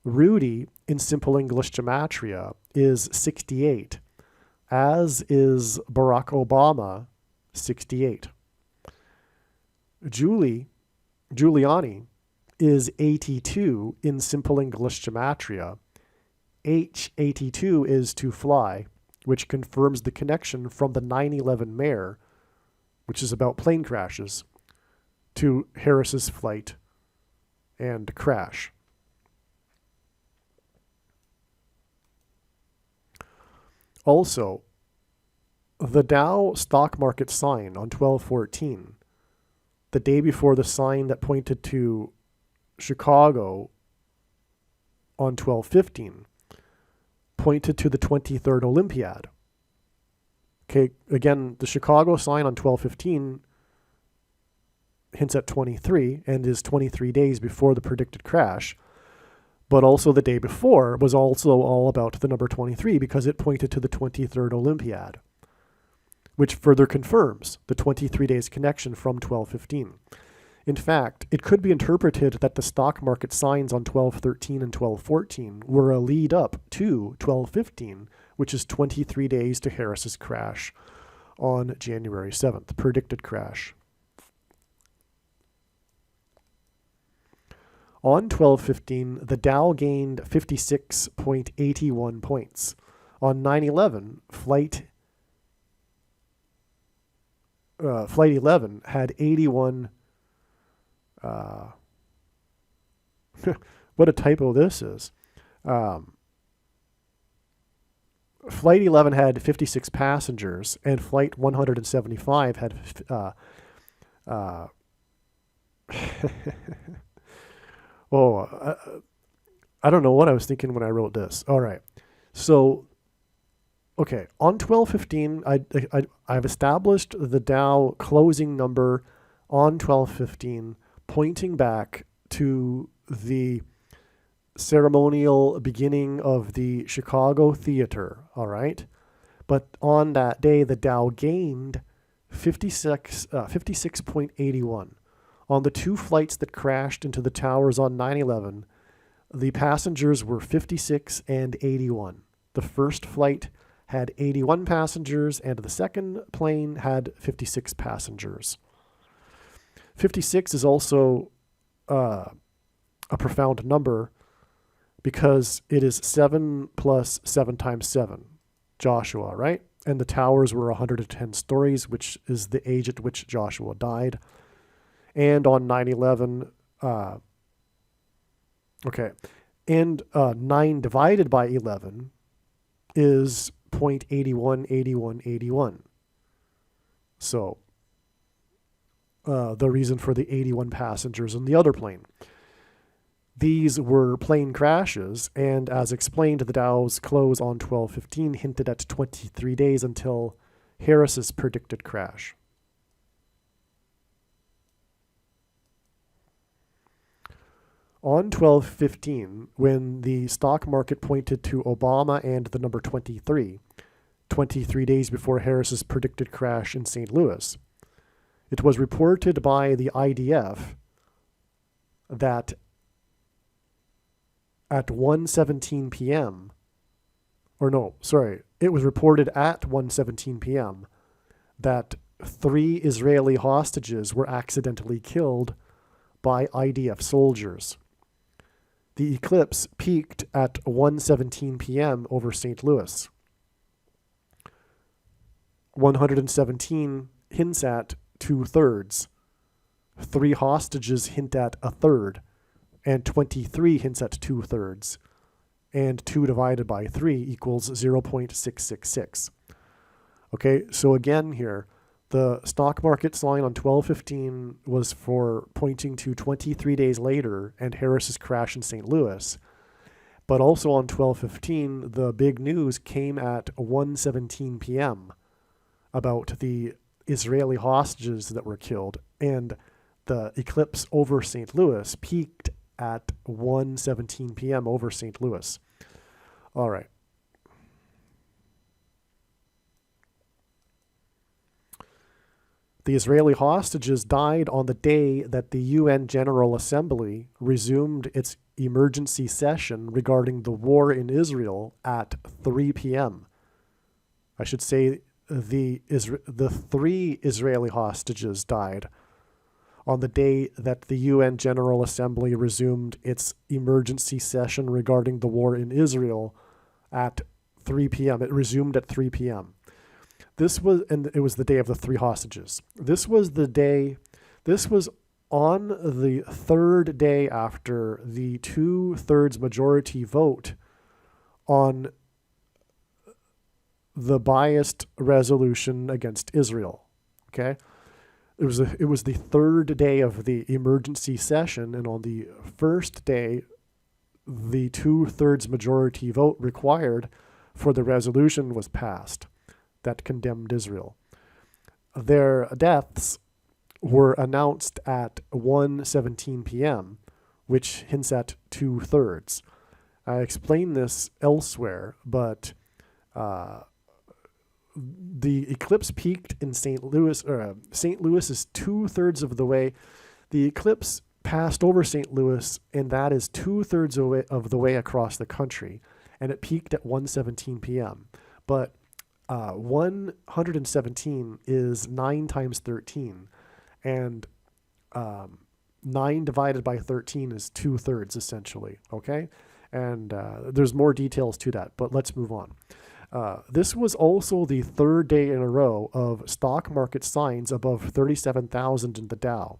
Rudy, in simple English gematria, is 68, as is Barack Obama, 68. Giuliani is 82 in simple English gematria. H82 is to fly, which confirms the connection from the 9/11 mayor, which is about plane crashes, to Harris's flight and crash. Also, the Dow stock market sign on 12/14, the day before the sign that pointed to Chicago on 12/15, pointed to the 23rd Olympiad. Okay, again, the Chicago sign on 12/15 hints at 23 and is 23 days before the predicted crash. But also the day before was also all about the number 23 because it pointed to the 23rd Olympiad, which further confirms the 23 days connection from 12/15. In fact, it could be interpreted that the stock market signs on 12/13 and 12/14 were a lead up to 12/15, which is 23 days to Harris's crash on January 7th, predicted crash. On 12/15, the Dow gained 56.81 points. On 9/11, Flight 11 had 81. What a typo this is. Flight 11 had 56 passengers, and Flight 175 had I don't know what I was thinking when I wrote this. All right. So, okay, on 12/15, I've established the Dow closing number on 12/15, pointing back to the ceremonial beginning of the Chicago theater, all right? But on that day, the Dow gained 56.81. On the two flights that crashed into the towers on 9/11, the passengers were 56 and 81. The first flight had 81 passengers, and the second plane had 56 passengers. 56 is also a profound number because it is 7 plus 7 times 7, Joshua, right? And the towers were 110 stories, which is the age at which Joshua died. And on 9/11, and 9 divided by 11 is 0.818181. So the reason for the 81 passengers in the other plane. These were plane crashes, and as explained, the Dow's close on 12/15 hinted at 23 days until Harris's predicted crash. On 12/15, when the stock market pointed to Obama and the number 23, 23 days before Harris's predicted crash in St. Louis, it was reported by the IDF that at 1:17 p.m., it was reported at 1:17 p.m. that 3 Israeli hostages were accidentally killed by IDF soldiers. The eclipse peaked at 1:17 p.m. over St. Louis. 117 hints at 2/3. 3 hostages hint at 1/3. And 23 hints at 2/3. And 2 divided by 3 equals 0.666. Okay, so again here, the stock market sign on 12/15 was for pointing to 23 days later and Harris's crash in St. Louis. But also on 12/15, the big news came at 1:17 p.m. about the Israeli hostages that were killed. And the eclipse over St. Louis peaked at 1:17 p.m. over St. Louis. All right. The Israeli hostages died on the day that the UN General Assembly resumed its emergency session regarding the war in Israel at 3 p.m. I should say the 3 Israeli hostages died on the day that the UN General Assembly resumed its emergency session regarding the war in Israel at 3 p.m. It resumed at 3 p.m. It was the day of the 3 hostages. This was on the 3rd day after the 2/3 majority vote on the biased resolution against Israel. Okay? It was the 3rd day of the emergency session, and on the 1st day, the 2/3 majority vote required for the resolution was passed that condemned Israel. Their deaths were announced at 1:17 p.m., which hints at 2/3. I explained this elsewhere, but the eclipse peaked in St. Louis. St. Louis is 2/3 of the way. The eclipse passed over St. Louis, and that is 2/3 of the way across the country, and it peaked at 1:17 p.m. But 117 is 9 times 13, and 9 divided by 13 is 2/3 essentially, okay? And there's more details to that, but let's move on. This was also the 3rd day in a row of stock market signs above 37,000 in the Dow.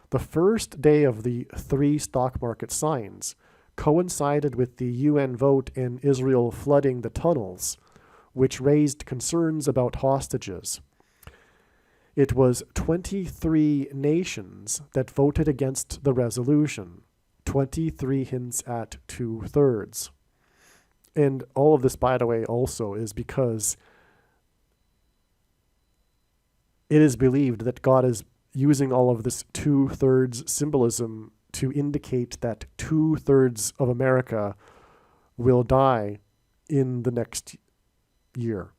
The first day of the 3 stock market signs coincided with the UN vote in Israel flooding the tunnels, which raised concerns about hostages. It was 23 nations that voted against the resolution. 23 hints at 2/3. And all of this, by the way, also is because it is believed that God is using all of this 2/3 symbolism to indicate that 2/3 of America will die in the next year.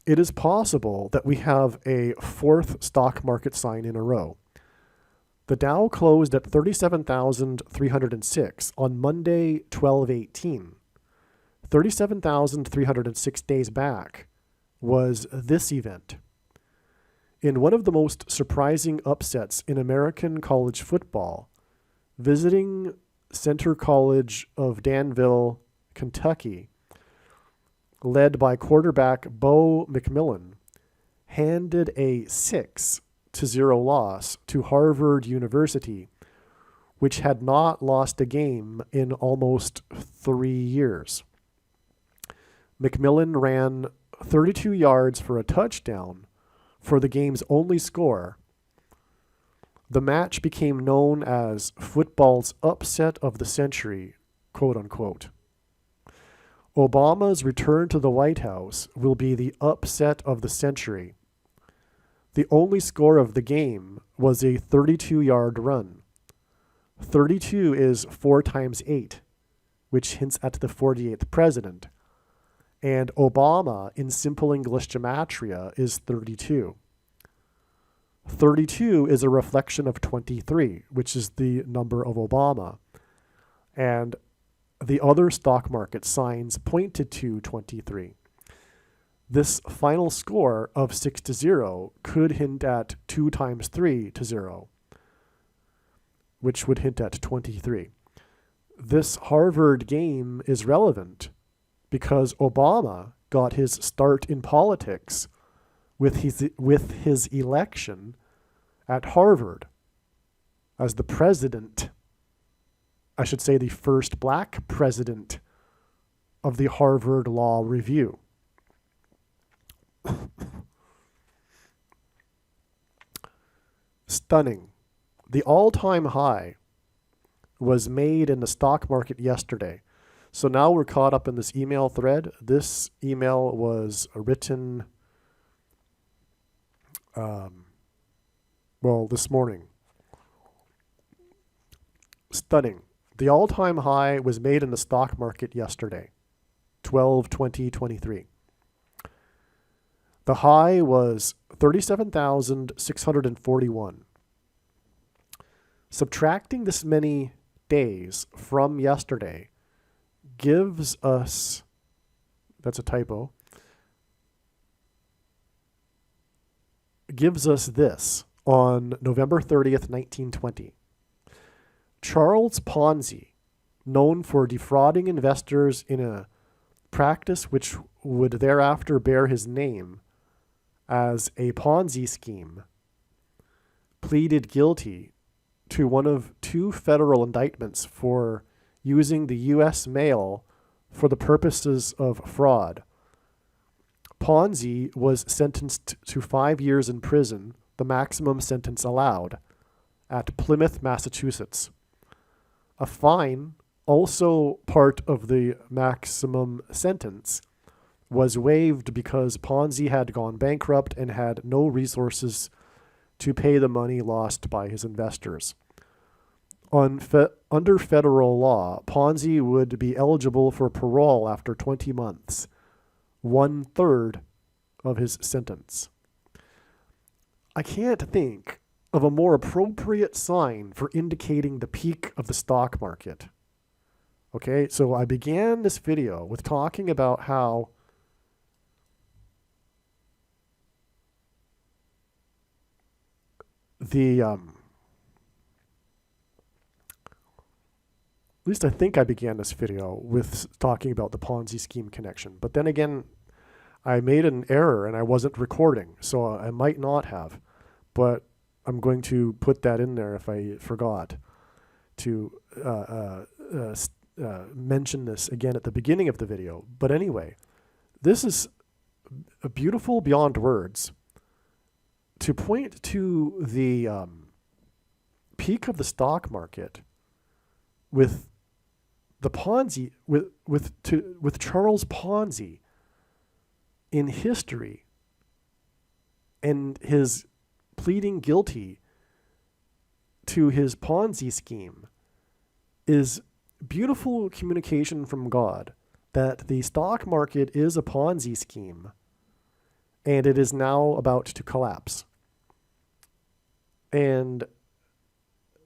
It is possible that we have a 4th stock market sign in a row. The Dow closed at 37,306 on Monday, 12/18. 37,306 days back was this event. In one of the most surprising upsets in American college football, visiting Center College of Danville, Kentucky, led by quarterback Bo McMillan, handed a 6-0 loss to Harvard University, which had not lost a game in almost 3 years. McMillan ran 32 yards for a touchdown for the game's only score. The match became known as football's upset of the century, quote unquote. Obama's return to the White House will be the upset of the century. The only score of the game was a 32-yard run. 32 is 4 times 8, which hints at the 48th president. And Obama, in simple English gematria, is 32. 32 is a reflection of 23, which is the number of Obama. And the other stock market signs pointed to 23. This final score of 6-0 could hint at 2 times 3-0, which would hint at 23. This Harvard game is relevant because Obama got his start in politics with his election at Harvard as the president, I should say the first black president of the Harvard Law Review. Stunning. The all-time high was made in the stock market yesterday. So now we're caught up in this email thread. This email was written, this morning. Stunning. The all-time high was made in the stock market yesterday, 12/20/23. The high was 37,641. Subtracting this many days from yesterday gives us, that's a typo, gives us this on November 30th, 1920. Charles Ponzi, known for defrauding investors in a practice which would thereafter bear his name as a Ponzi scheme, pleaded guilty to one of 2 federal indictments for using the U.S. mail for the purposes of fraud. Ponzi was sentenced to 5 years in prison, the maximum sentence allowed, at Plymouth, Massachusetts. A fine, also part of the maximum sentence, was waived because Ponzi had gone bankrupt and had no resources to pay the money lost by his investors. Under federal law, Ponzi would be eligible for parole after 20 months, 1/3 of his sentence. I can't think of a more appropriate sign for indicating the peak of the stock market. Okay, so I began this video with talking about how at least I think I began this video with talking about the Ponzi scheme connection. But then again, I made an error and I wasn't recording, so I might not have. But I'm going to put that in there if I forgot to mention this again at the beginning of the video. But anyway, this is beautiful beyond words. To point to the peak of the stock market with the Ponzi, with Charles Ponzi in history and his pleading guilty to his Ponzi scheme is beautiful communication from God that the stock market is a Ponzi scheme and it is now about to collapse. And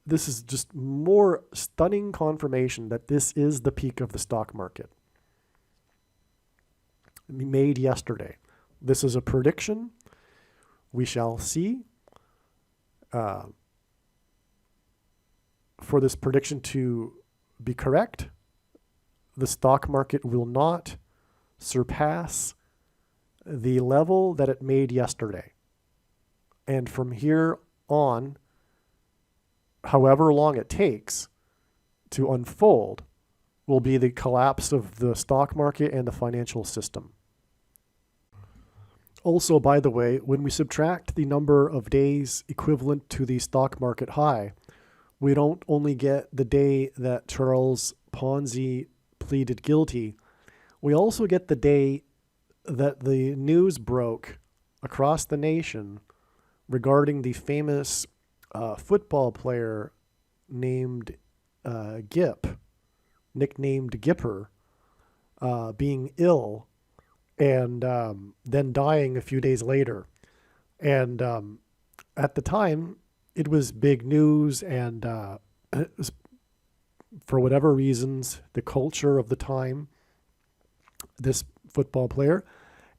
this is just more stunning confirmation that this is the peak of the stock market. Made yesterday. This is a prediction. We shall see. For this prediction to be correct, the stock market will not surpass the level that it made yesterday. And from here on, however long it takes to unfold, will be the collapse of the stock market and the financial system. Also, by the way, when we subtract the number of days equivalent to the stock market high, we don't only get the day that Charles Ponzi pleaded guilty, We also get the day that the news broke across the nation regarding the famous football player named Gip, nicknamed Gipper, being ill and then dying a few days later. And at the time, it was big news, and for whatever reasons, the culture of the time, this football player,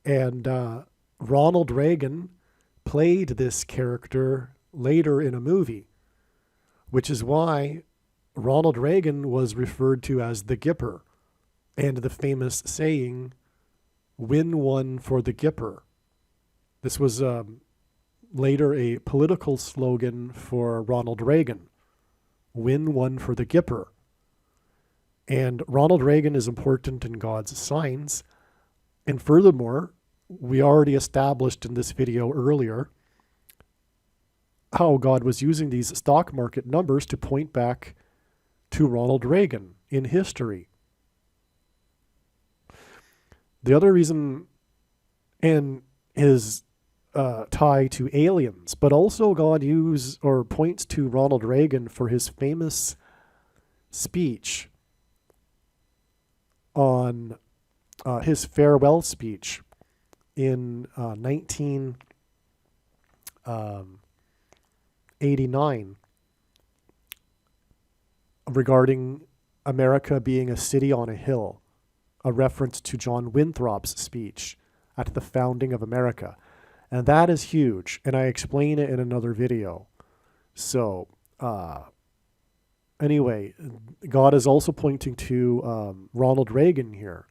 and Ronald Reagan played this character later in a movie, which is why Ronald Reagan was referred to as the Gipper, and the famous saying, "Win one for the Gipper." This was later a political slogan for Ronald Reagan, "Win one for the Gipper." And Ronald Reagan is important in God's signs. And furthermore, we already established in this video earlier how God was using these stock market numbers to point back to Ronald Reagan in history. The other reason, and his tie to aliens, but also God points to Ronald Reagan for his famous speech on his farewell speech in 1989 regarding America being a city on a hill, a reference to John Winthrop's speech at the founding of America. And that is huge, and I explain it in another video. So, anyway, God is also pointing to Ronald Reagan here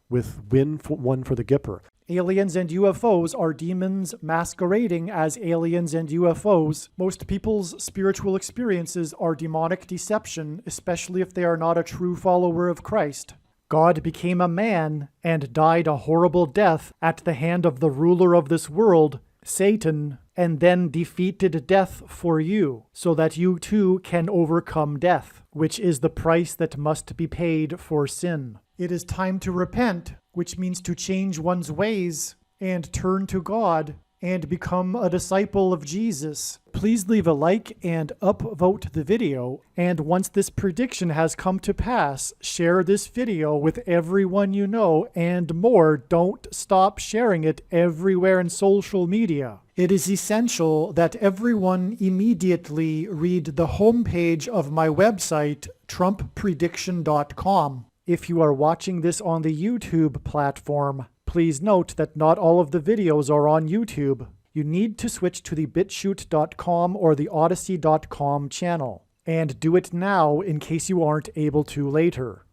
with "Win one for the Gipper." Aliens and UFOs are demons masquerading as aliens and UFOs. Most people's spiritual experiences are demonic deception, especially if they are not a true follower of Christ. God became a man and died a horrible death at the hand of the ruler of this world, Satan, and then defeated death for you, so that you too can overcome death, which is the price that must be paid for sin. It is time to repent, which means to change one's ways and turn to God and become a disciple of Jesus. Please leave a like and upvote the video. And once this prediction has come to pass, share this video with everyone you know, and more. Don't stop sharing it everywhere in social media. It is essential that everyone immediately read the homepage of my website, TrumpPrediction.com. If you are watching this on the YouTube platform, please note that not all of the videos are on YouTube. You need to switch to the BitChute.com or the Odyssey.com channel. And do it now in case you aren't able to later.